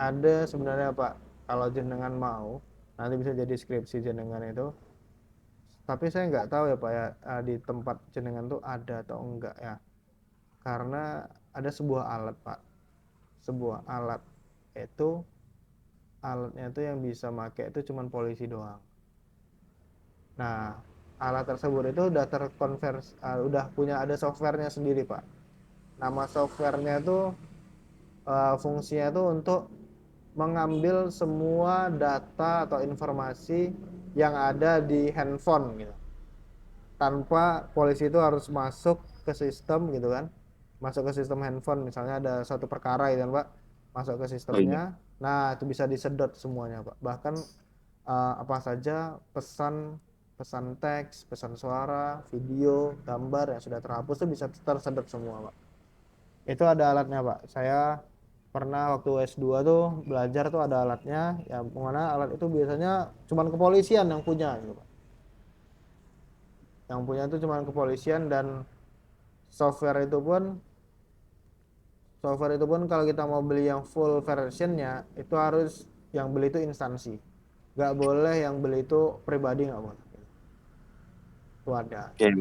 ada sebenarnya Pak. Kalau jenengan mau, nanti bisa jadi skripsi jenengan itu. Tapi saya nggak tahu ya Pak ya, di tempat jenengan tuh ada atau enggak ya. Karena ada sebuah alat Pak, sebuah alat itu alatnya itu yang bisa make itu cuman polisi doang. Nah, alat tersebut itu udah terkonversi, udah punya ada softwarenya sendiri Pak. Nama softwarenya itu fungsinya itu untuk mengambil semua data atau informasi yang ada di handphone gitu. Tanpa polisi itu harus masuk ke sistem gitu kan, masuk ke sistem handphone misalnya ada satu perkara gitu kan Pak, masuk ke Oh iya. sistemnya, nah itu bisa disedot semuanya Pak, bahkan apa saja pesan pesan teks, pesan suara, video, gambar yang sudah terhapus itu bisa tersedot semua Pak. Itu ada alatnya Pak, saya pernah waktu S2 tuh belajar tuh ada alatnya, yang mana alat itu biasanya cuman kepolisian yang punya gitu Pak. Yang punya itu cuma kepolisian dan software itu pun kalau kita mau beli yang full versionnya itu harus yang beli itu instansi, nggak boleh yang beli itu pribadi, nggak boleh itu ada. Oke,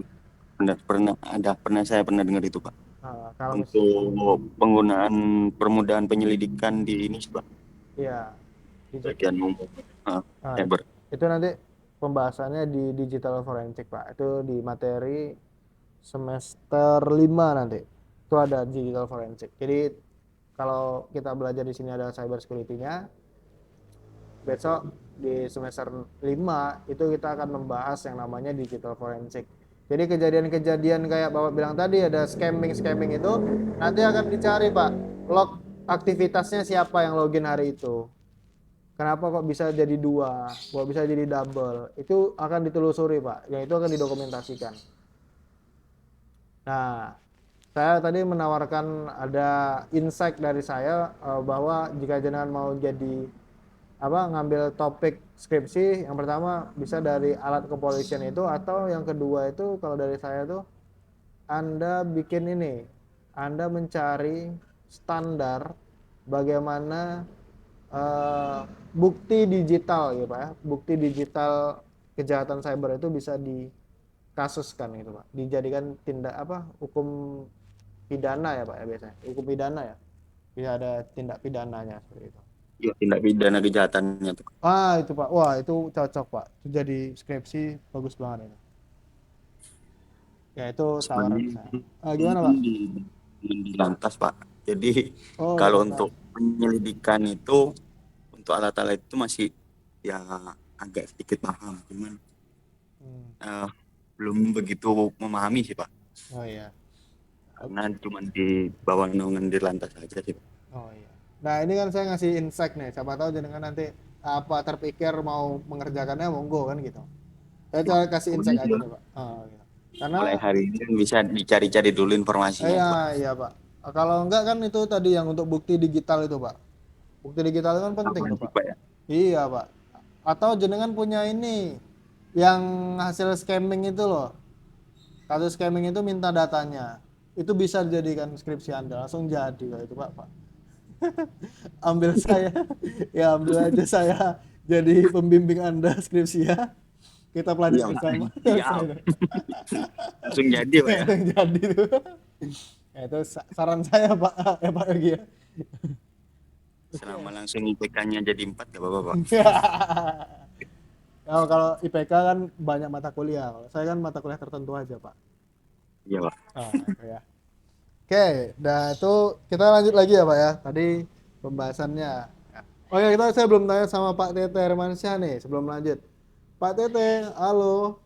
pernah saya dengar itu Pak. Kalau Untuk penggunaan permudahan penyelidikan di ini sih Pak, ya bagian umum. Cyber. itu nanti pembahasannya di digital forensik Pak, itu di materi semester 5 nanti itu ada digital forensik. Jadi kalau kita belajar di sini ada cyber security-nya, besok di semester 5 itu kita akan membahas yang namanya digital forensik. Jadi kejadian-kejadian kayak Bapak bilang tadi ada scamming itu nanti akan dicari Pak, log aktivitasnya siapa yang login hari itu. Kenapa kok bisa jadi 2, kok bisa jadi double, itu akan ditelusuri Pak, yang itu akan didokumentasikan. Nah, saya tadi menawarkan ada insight dari saya bahwa jika jenengan mau jadi ngambil topik skripsi, yang pertama bisa dari alat kepolisian itu, atau yang kedua itu kalau dari saya tuh Anda bikin ini, Anda mencari standar bagaimana bukti digital ya Pak ya, bukti digital kejahatan cyber itu bisa dikasuskan gitu Pak, dijadikan tindak hukum pidana ya Pak ya, biasanya hukum pidana ya, bisa ada tindak pidananya seperti itu. Ya, tindak pidana kejahatannya tuh. Itu Pak, wah itu cocok Pak, itu jadi skripsi bagus banget itu ya, itu tawaran Sebenarnya saya. ini Gimana kan Pak? di lantas Pak. Jadi Oh kalau lantas. untuk penyelidikan itu untuk alat-alat itu masih ya agak sedikit paham, cuman Hmm. eh, belum begitu memahami sih Pak. Oh iya. Karena cuma di bawah naungan di lantas saja sih Pak. Oh iya. Nah ini kan saya ngasih insight nih, siapa tahu jenengan nanti apa terpikir mau mengerjakannya monggo kan gitu. Saya Wah, coba kasih insight boleh sih aja Pak. nih Pak. Gitu. Mulai Karena hari ini kan bisa dicari-cari dulu informasinya iya itu Pak. iya Pak. Kalau enggak kan itu tadi yang untuk bukti digital itu Pak. Bukti digital itu kan penting tuh Apalagi Pak. Pak ya. Iya Pak. Atau jenengan punya ini yang hasil scamming itu loh. Kasus scamming itu minta datanya. Itu bisa dijadikan skripsi Anda, langsung jadi Pak itu Pak. Ambil saya, ya ambil aja saya jadi pembimbing Anda skripsi ya. Kita pelajari Iya Pak. bersama. Siap. Langsung jadi Pak ya. Yang jadi tuh. Ya, itu saran saya Pak, ya Pak Yogi ya. Selama langsung IPK-nya jadi 4 gak apa-apa Pak. Kalau IPK kan banyak mata kuliah. Kalau saya kan mata kuliah tertentu aja Pak. Iya Pak. Itu ya. Oke, dah itu kita lanjut lagi ya Pak ya. Tadi pembahasannya. Oh ya, saya belum tanya sama Pak Tete Hermansyah nih sebelum lanjut. Pak Tete, halo.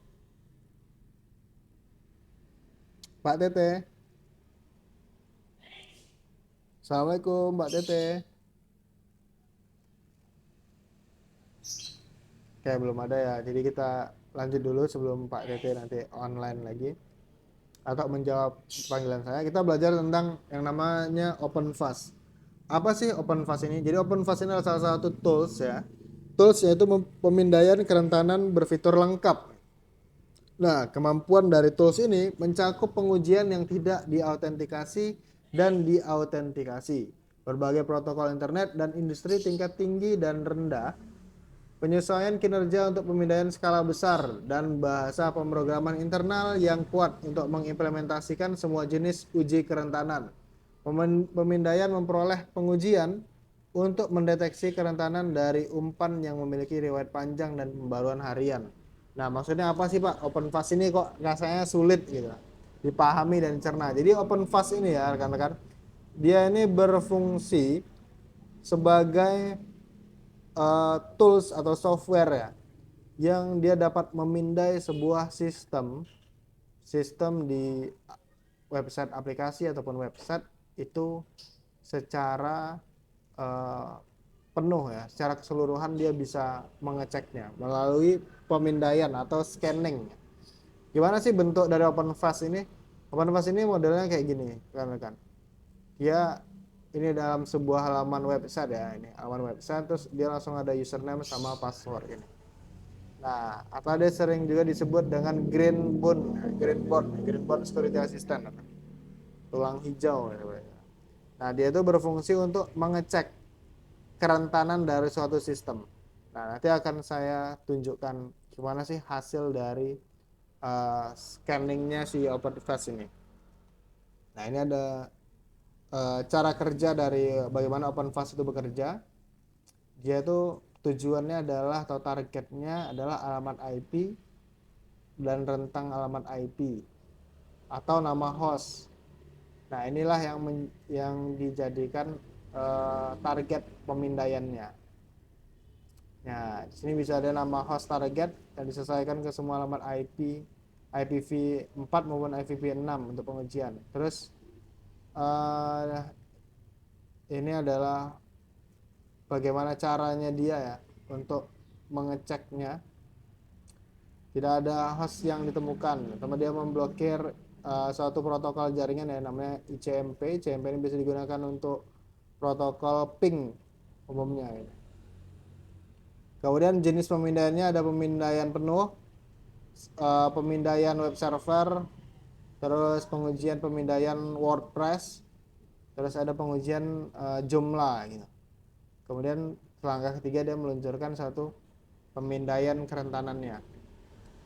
Pak Tete. Assalamualaikum Pak Tete. Oke, belum ada ya. Jadi kita lanjut dulu sebelum Pak Tete nanti online lagi atau menjawab panggilan saya. Kita belajar tentang yang namanya OpenFast. Apa sih OpenFast ini? Jadi OpenFast ini adalah salah satu tools ya. Tools yaitu pemindaian kerentanan berfitur lengkap. Nah, kemampuan dari tools ini mencakup pengujian yang tidak diautentikasi dan diautentikasi, berbagai protokol internet dan industri tingkat tinggi dan rendah, penyesuaian kinerja untuk pemindaian skala besar, dan bahasa pemrograman internal yang kuat untuk mengimplementasikan semua jenis uji kerentanan. Pemindaian memperoleh pengujian untuk mendeteksi kerentanan dari umpan yang memiliki riwayat panjang dan pembaruan harian. Nah, maksudnya apa sih Pak? OpenFast ini kok rasanya sulit gitu dipahami dan dicerna. Jadi OpenFast ini ya rekan-rekan, dia ini berfungsi sebagai tools atau software ya, yang dia dapat memindai sebuah sistem di website aplikasi ataupun website itu secara uh, penuh ya, secara keseluruhan dia bisa mengeceknya melalui pemindaian atau scanning. Gimana sih bentuk dari OpenFast ini? OpenFast ini modelnya kayak gini kan. Dia ini dalam sebuah halaman website ya, ini halaman website, terus dia langsung ada username sama password ini. Nah, atau dia sering juga disebut dengan Greenbound Security Assistant, tulang hijau. Nah, dia itu berfungsi untuk mengecek kerentanan dari suatu sistem. Nah, nanti akan saya tunjukkan gimana sih hasil dari scanningnya si OpenFast ini. Nah, ini ada cara kerja dari bagaimana OpenFast itu bekerja. Dia itu tujuannya adalah atau targetnya adalah alamat IP dan rentang alamat IP atau nama host. Nah, inilah yang dijadikan target pemindaiannya. Nah, di sini bisa ada nama host target dan disesuaikan ke semua alamat IP, IPv4 maupun IPv6 untuk pengujian. Terus ini adalah bagaimana caranya dia ya untuk mengeceknya. Tidak ada host yang ditemukan, teman dia memblokir suatu protokol jaringan ya namanya ICMP. ICMP ini bisa digunakan untuk protokol ping umumnya ini. Kemudian jenis pemindaiannya ada pemindaian penuh, pemindaian web server, terus pengujian pemindaian WordPress, terus ada pengujian Joomla gitu. Kemudian langkah ketiga dia meluncurkan satu pemindaian kerentanannya.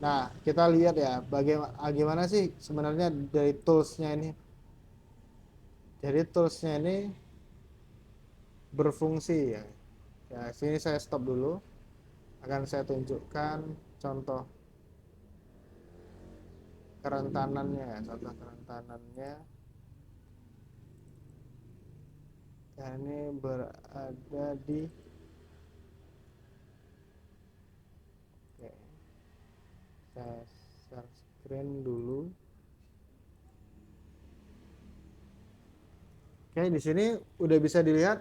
Nah, kita lihat ya bagaimana sih sebenarnya dari toolsnya ini. Jadi toolsnya ini berfungsi ya. Ya, sini saya stop dulu. Akan saya tunjukkan contoh kerentanannya ya, contoh kerentanannya. Ya, ini berada di oke, saya share screen dulu. Oke, di sini udah bisa dilihat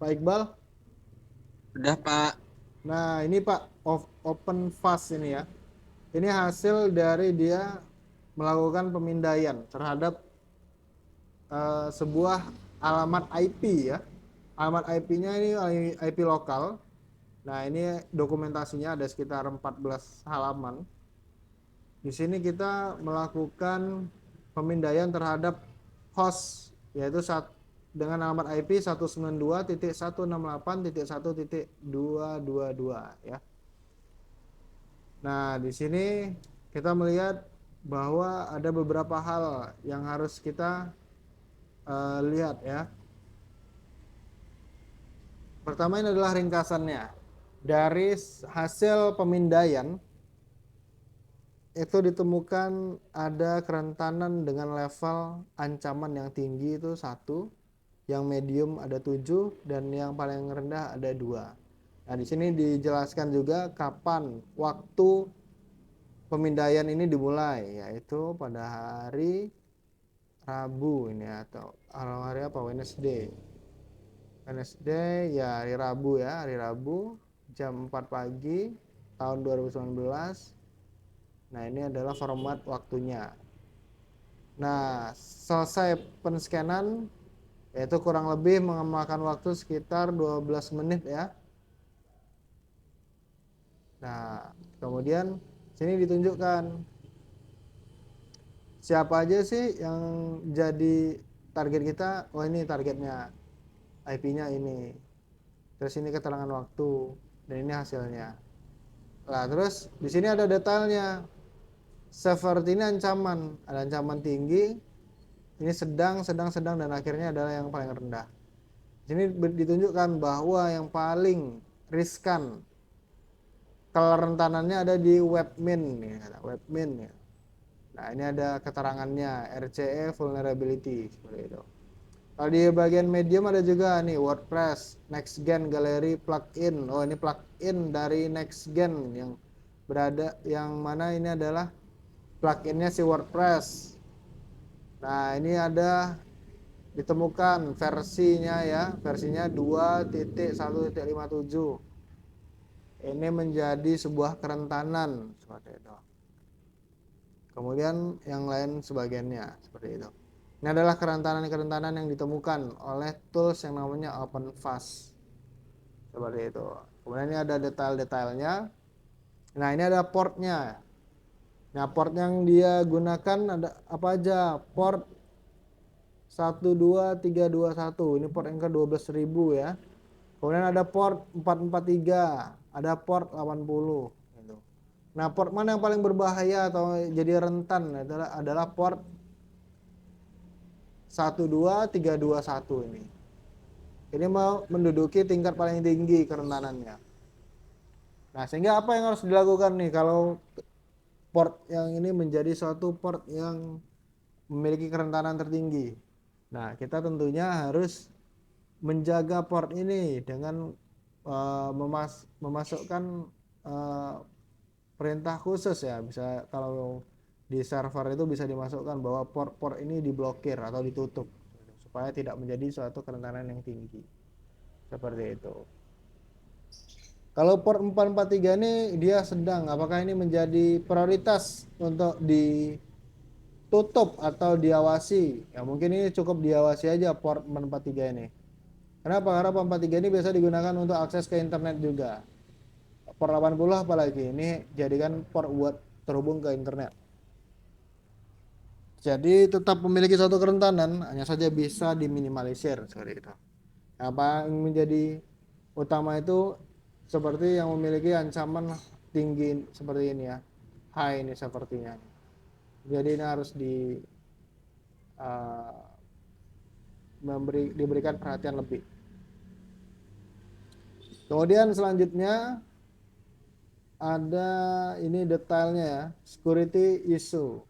Pak Iqbal. Udah Pak. Nah, ini Pak open fast ini ya. Ini hasil dari dia melakukan pemindaian terhadap sebuah alamat IP ya. Alamat IP-nya ini IP lokal. Nah, ini dokumentasinya ada sekitar 14 halaman. Di sini kita melakukan pemindaian terhadap host yaitu dengan alamat IP 192.168.1.222 ya. Nah, di sini kita melihat bahwa ada beberapa hal yang harus kita lihat ya. Pertama, ini adalah ringkasannya. Dari hasil pemindaian itu ditemukan ada kerentanan dengan level ancaman yang tinggi itu 1, yang medium ada 7, dan yang paling rendah ada 2. Nah, di sini dijelaskan juga kapan waktu pemindaian ini dimulai, yaitu pada hari Rabu ini atau hari apa? Wednesday ya, hari Rabu ya, hari Rabu jam 4 pagi tahun 2019. Nah, ini adalah format waktunya. Nah, selesai penscanan yaitu kurang lebih memakan waktu sekitar 12 menit ya. Nah, kemudian sini ditunjukkan siapa aja sih yang jadi target kita. Oh, ini targetnya, IP-nya ini. Terus ini keterangan waktu dan ini hasilnya. Nah, terus di sini ada detailnya. Severity ini ancaman, ada ancaman tinggi, ini sedang, dan akhirnya adalah yang paling rendah. Di sini ditunjukkan bahwa yang paling riskan kerentanannya ada di webmin ya, webmin ya. Nah, ini ada keterangannya RCE vulnerability seperti itu. Kalau di bagian medium ada juga nih WordPress, NextGen Gallery plugin. Oh, ini plugin dari NextGen yang mana ini adalah pluginnya si WordPress. Nah, ini ada ditemukan versinya ya, versinya 2.1.57. Ini menjadi sebuah kerentanan seperti itu. Kemudian yang lain sebagiannya seperti itu. Ini adalah kerentanan-kerentanan yang ditemukan oleh tools yang namanya OpenFast. Seperti itu. Kemudian ini ada detail-detailnya. Nah, ini ada portnya. Nah, port yang dia gunakan ada apa aja? Port 12321. Ini port yang ke-12.000 ya. Kemudian ada port 443, ada port 80 gitu. Nah, port mana yang paling berbahaya atau jadi rentan adalah port 12321 ini. Ini mau menduduki tingkat paling tinggi kerentanannya. Nah, sehingga apa yang harus dilakukan nih kalau port yang ini menjadi suatu port yang memiliki kerentanan tertinggi? Nah, kita tentunya harus menjaga port ini dengan memasukkan perintah khusus ya. Bisa kalau di server itu bisa dimasukkan bahwa port-port ini diblokir atau ditutup supaya tidak menjadi suatu kerentanan yang tinggi. Seperti itu. Kalau port 443 ini dia sedang, apakah ini menjadi prioritas untuk ditutup atau diawasi? Ya, mungkin ini cukup diawasi aja port 443 ini. Kenapa? Karena port 443 ini biasa digunakan untuk akses ke internet juga. Port 80 apalagi, ini jadikan port buat terhubung ke internet. Jadi tetap memiliki suatu kerentanan, hanya saja bisa diminimalisir seperti itu. Apa yang menjadi utama itu seperti yang memiliki ancaman tinggi seperti ini ya, high ini sepertinya. Jadi ini harus uh, diberikan perhatian lebih. Kemudian selanjutnya ada ini detailnya ya, security issue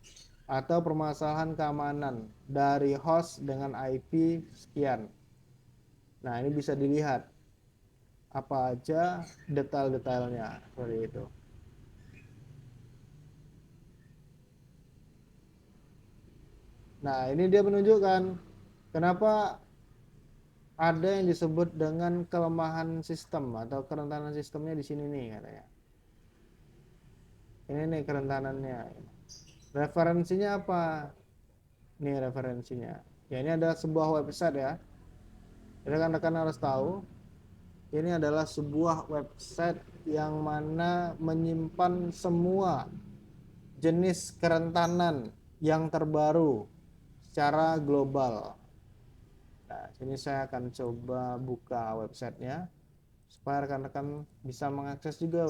atau permasalahan keamanan dari host dengan IP sekian. Nah, ini bisa dilihat apa aja detail-detailnya seperti itu. Nah, ini dia menunjukkan kenapa ada yang disebut dengan kelemahan sistem atau kerentanan sistemnya di sini nih katanya. Ini nih kerentanannya. Referensinya apa? Nih referensinya. Ya, ini adalah sebuah website ya. Rekan-rekan harus tahu, ini adalah sebuah website yang mana menyimpan semua jenis kerentanan yang terbaru secara global. Nah, sini saya akan coba buka websitenya supaya rekan-rekan bisa mengakses juga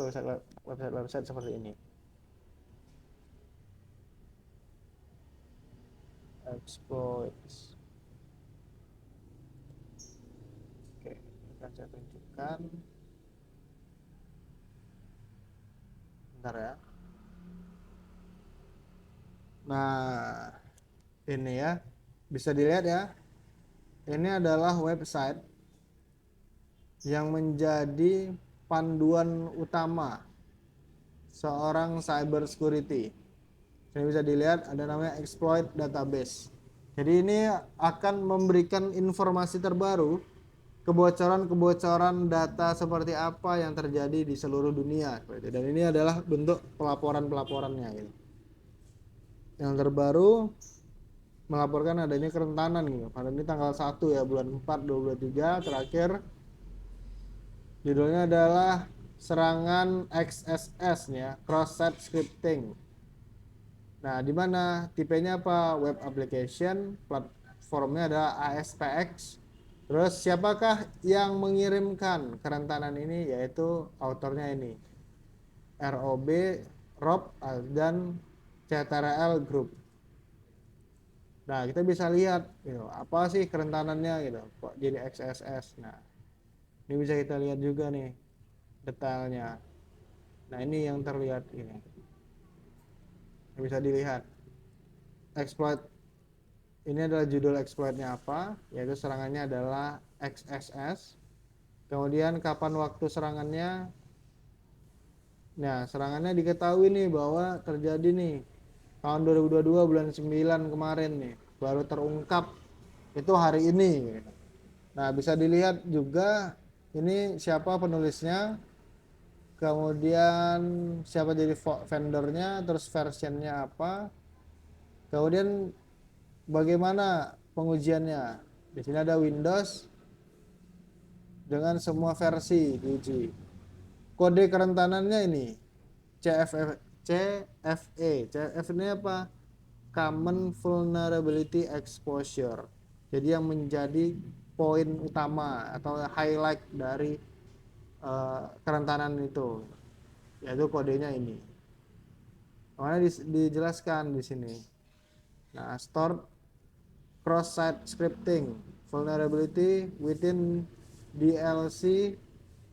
website seperti ini. Exploits. Oke, akan saya tunjukkan. Bentar ya. Nah, ini ya, bisa dilihat ya. Ini adalah website yang menjadi panduan utama seorang cyber security. Ini bisa dilihat ada namanya exploit database. Jadi ini akan memberikan informasi terbaru, kebocoran-kebocoran data seperti apa yang terjadi di seluruh dunia. Dan ini adalah bentuk pelaporan-pelaporannya. Yang terbaru melaporkan adanya kerentanan gitu. Pada ini tanggal 1 ya, bulan 4 2023 terakhir. Judulnya adalah serangan XSS ya, cross site scripting. Nah, di mana tipenya apa? Web application, platformnya adalah ASPX. Terus siapakah yang mengirimkan kerentanan ini? Yaitu autornya ini, Rob dan CTRL Group. Nah, kita bisa lihat gitu, apa sih kerentanannya gitu, kok jadi XSS. Nah, ini bisa kita lihat juga nih detailnya. Nah, ini yang terlihat ini. Bisa dilihat exploit ini adalah judul exploitnya apa, yaitu serangannya adalah XSS. Kemudian kapan waktu serangannya. Nah, serangannya diketahui nih bahwa terjadi nih tahun 2022 bulan 9 kemarin nih, baru terungkap itu hari ini. Nah, bisa dilihat juga ini siapa penulisnya, kemudian siapa jadi vendornya, terus versionnya apa, kemudian bagaimana pengujiannya. Di sini ada Windows dengan semua versi diuji. Kode kerentanannya ini CFE ini apa? Common Vulnerability Exposure. Jadi yang menjadi poin utama atau highlight dari kerentanan itu, yaitu kodenya ini. Makanya dijelaskan di sini. Nah, stored cross-site scripting vulnerability within DLC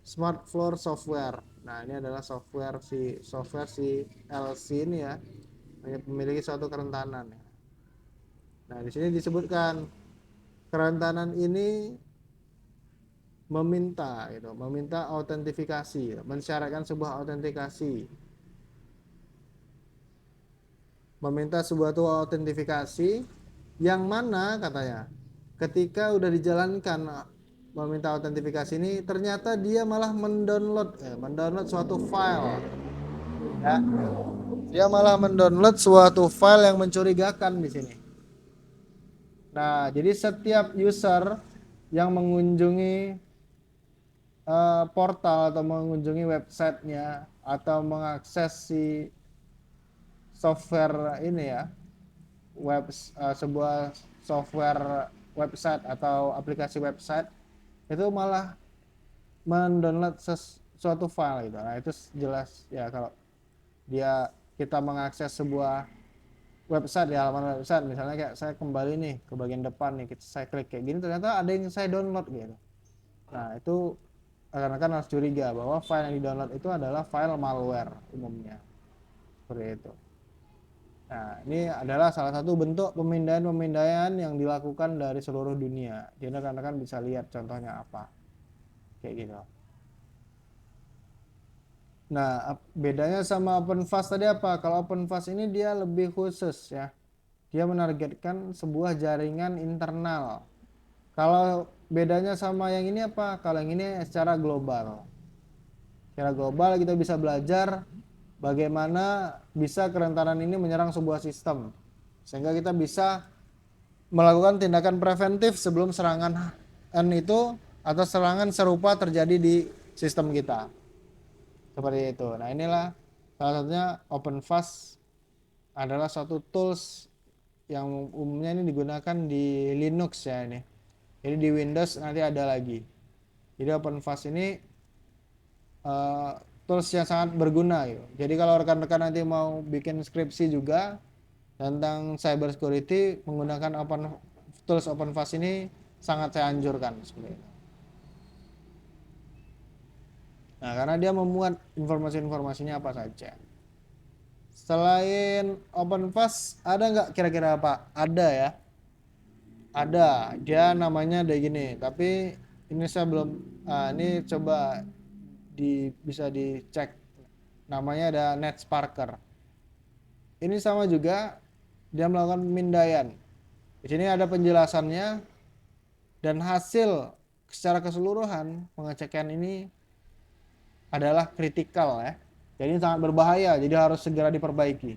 smart floor software. Nah, ini adalah software si LC ini ya, memiliki suatu kerentanan. Nah, di sini disebutkan kerentanan ini meminta autentifikasi, mensyaratkan sebuah autentikasi, meminta sebuah autentifikasi yang mana katanya ketika udah dijalankan meminta autentifikasi ini, ternyata dia malah mendownload suatu file ya. Dia malah mendownload suatu file yang mencurigakan di sini. Nah, jadi setiap user yang mengunjungi portal atau mengunjungi websitenya atau mengakses si software ini ya, sebuah software website atau aplikasi website, itu malah mendownload suatu file gitu. Nah itu jelas ya kalau kita mengakses sebuah website di halaman website, misalnya kayak saya kembali nih ke bagian depan nih, saya klik kayak gini, ternyata ada yang saya download gitu. Nah itu rekan-rekan harus curiga bahwa file yang di download itu adalah file malware umumnya, seperti itu. Nah ini adalah salah satu bentuk pemindaian yang dilakukan dari seluruh dunia. Jadi rekan-rekan bisa lihat contohnya apa kayak gitu. Nah, bedanya sama OpenVAS tadi apa? Kalau OpenVAS ini dia lebih khusus ya. Dia menargetkan sebuah jaringan internal. Kalau bedanya sama yang ini apa? Kalau yang ini secara global. Secara global kita bisa belajar bagaimana bisa kerentanan ini menyerang sebuah sistem. Sehingga kita bisa melakukan tindakan preventif sebelum serangan itu atau serangan serupa terjadi di sistem kita. Seperti itu. Nah inilah salah satunya OpenVAS adalah suatu tools yang umumnya ini digunakan di Linux ya ini. Jadi di Windows nanti ada lagi. Jadi OpenVAS ini tools yang sangat berguna gitu. Jadi kalau rekan-rekan nanti mau bikin skripsi juga tentang cyber security, menggunakan tools OpenVAS ini sangat saya anjurkan seperti itu. Nah, karena dia memuat informasi-informasinya apa saja. Selain OpenVAS, ada nggak kira-kira apa? Ada ya. Ada. Dia namanya ada gini. Tapi ini saya belum. Ini coba bisa dicek. Namanya ada NetSparker. Ini sama juga. Dia melakukan pemindaian. Di sini ada penjelasannya dan hasil secara keseluruhan pengecekan ini adalah kritikal ya. Jadi sangat berbahaya, jadi harus segera diperbaiki.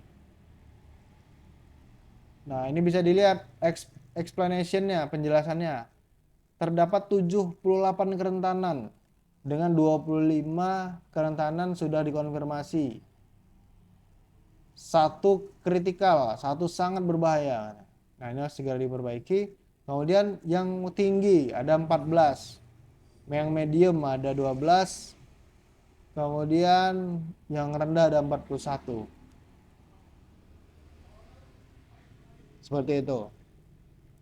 Nah, ini bisa dilihat explanation-nya, penjelasannya. Terdapat 78 kerentanan dengan 25 kerentanan sudah dikonfirmasi. Satu kritikal, satu sangat berbahaya. Nah, ini harus segera diperbaiki. Kemudian yang tinggi ada 14. Yang medium ada 12. Kemudian yang rendah ada 41. Seperti itu.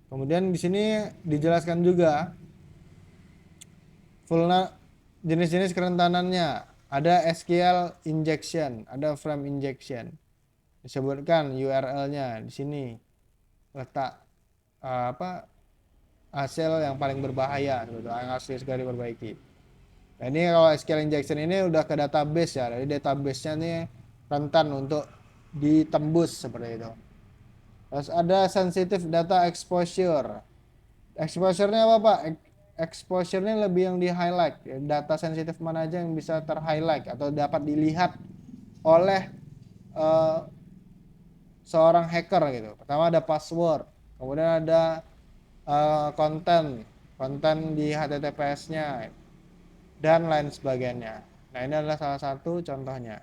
Kemudian di sini dijelaskan juga jenis-jenis kerentanannya. Ada SQL injection, ada frame injection. Disebutkan URL-nya di sini. Letak hasil yang paling berbahaya gitu, yang harus segera diperbaiki. Nah ini kalau SQL injection ini udah ke database ya, jadi database-nya nih rentan untuk ditembus seperti itu. Terus ada sensitive data exposure. Exposure-nya apa Pak? Exposure-nya lebih yang di highlight. Data sensitif mana aja yang bisa ter-highlight atau dapat dilihat oleh seorang hacker gitu. Pertama ada password, kemudian ada konten di HTTPS-nya. Dan lain sebagainya. Nah ini adalah salah satu contohnya.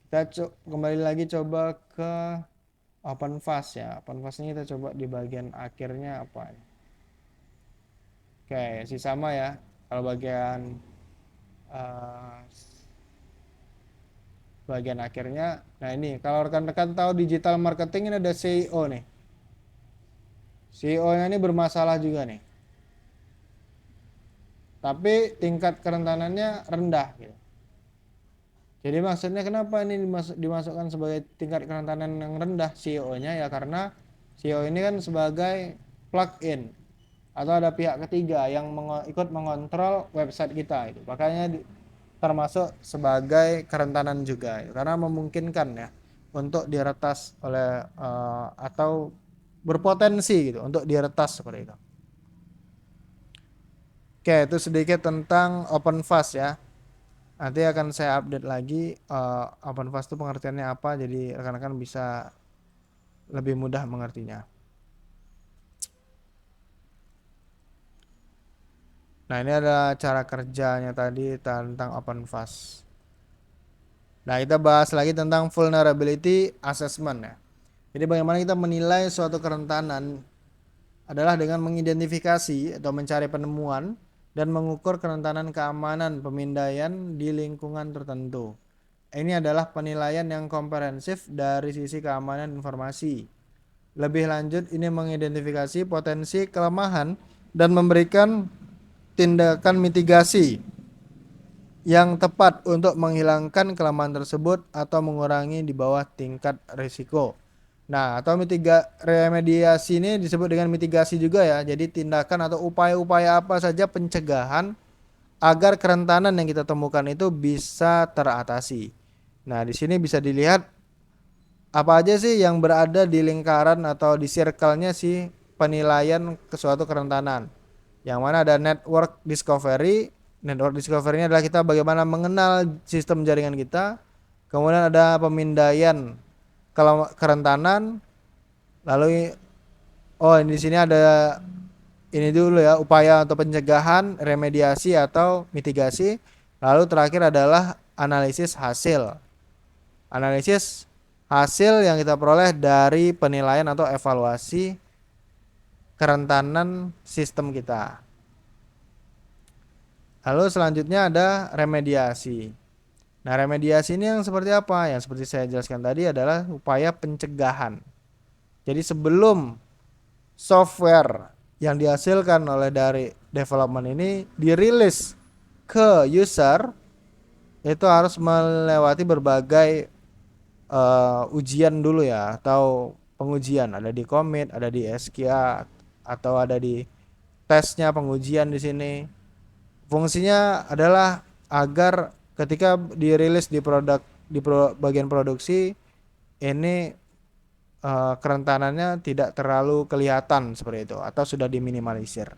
Kita kembali lagi coba ke OpenVAS ya. OpenVAS ini kita coba di bagian akhirnya apa. Oke, sama ya. Kalau bagian akhirnya, nah ini kalau rekan-rekan tahu digital marketing ini ada CEO nih. CEO-nya ini bermasalah juga nih. Tapi tingkat kerentanannya rendah gitu. Jadi maksudnya kenapa ini dimasukkan sebagai tingkat kerentanan yang rendah CEO-nya ya, karena CEO ini kan sebagai plugin atau ada pihak ketiga yang ikut mengontrol website kita itu. Makanya termasuk sebagai kerentanan juga gitu. Karena memungkinkan ya untuk diretas oleh atau berpotensi gitu untuk diretas seperti itu. Oke, itu sedikit tentang OpenVAS ya. Nanti akan saya update lagi OpenVAS itu pengertiannya apa, jadi rekan-rekan bisa lebih mudah mengertinya. Nah, ini ada cara kerjanya tadi tentang OpenVAS. Nah, kita bahas lagi tentang vulnerability assessment ya. Jadi bagaimana kita menilai suatu kerentanan adalah dengan mengidentifikasi atau mencari penemuan dan mengukur kerentanan keamanan pemindaian di lingkungan tertentu. Ini adalah penilaian yang komprehensif dari sisi keamanan informasi. Lebih lanjut, ini mengidentifikasi potensi kelemahan dan memberikan tindakan mitigasi yang tepat untuk menghilangkan kelemahan tersebut atau mengurangi di bawah tingkat risiko. Nah, atau remediasi ini disebut dengan mitigasi juga ya. Jadi tindakan atau upaya-upaya apa saja pencegahan agar kerentanan yang kita temukan itu bisa teratasi. Nah, di sini bisa dilihat apa aja sih yang berada di lingkaran atau di circle-nya si penilaian ke suatu kerentanan. Yang mana ada network discovery. Network discovery ini adalah kita bagaimana mengenal sistem jaringan kita. Kemudian ada pemindaian kerentanan. Lalu di sini ada ini dulu ya, upaya untuk pencegahan, remediasi atau mitigasi. Lalu terakhir adalah analisis hasil. Analisis hasil yang kita peroleh dari penilaian atau evaluasi kerentanan sistem kita. Lalu selanjutnya ada remediasi. Nah, remediasi ini yang seperti apa? Yang seperti saya jelaskan tadi adalah upaya pencegahan. Jadi sebelum software yang dihasilkan oleh dari development ini dirilis ke user, itu harus melewati berbagai ujian dulu ya, atau pengujian. Ada di commit, ada di SQA, atau ada di tesnya pengujian di sini. Fungsinya adalah agar ketika dirilis di bagian produksi ini kerentanannya tidak terlalu kelihatan seperti itu atau sudah diminimalisir.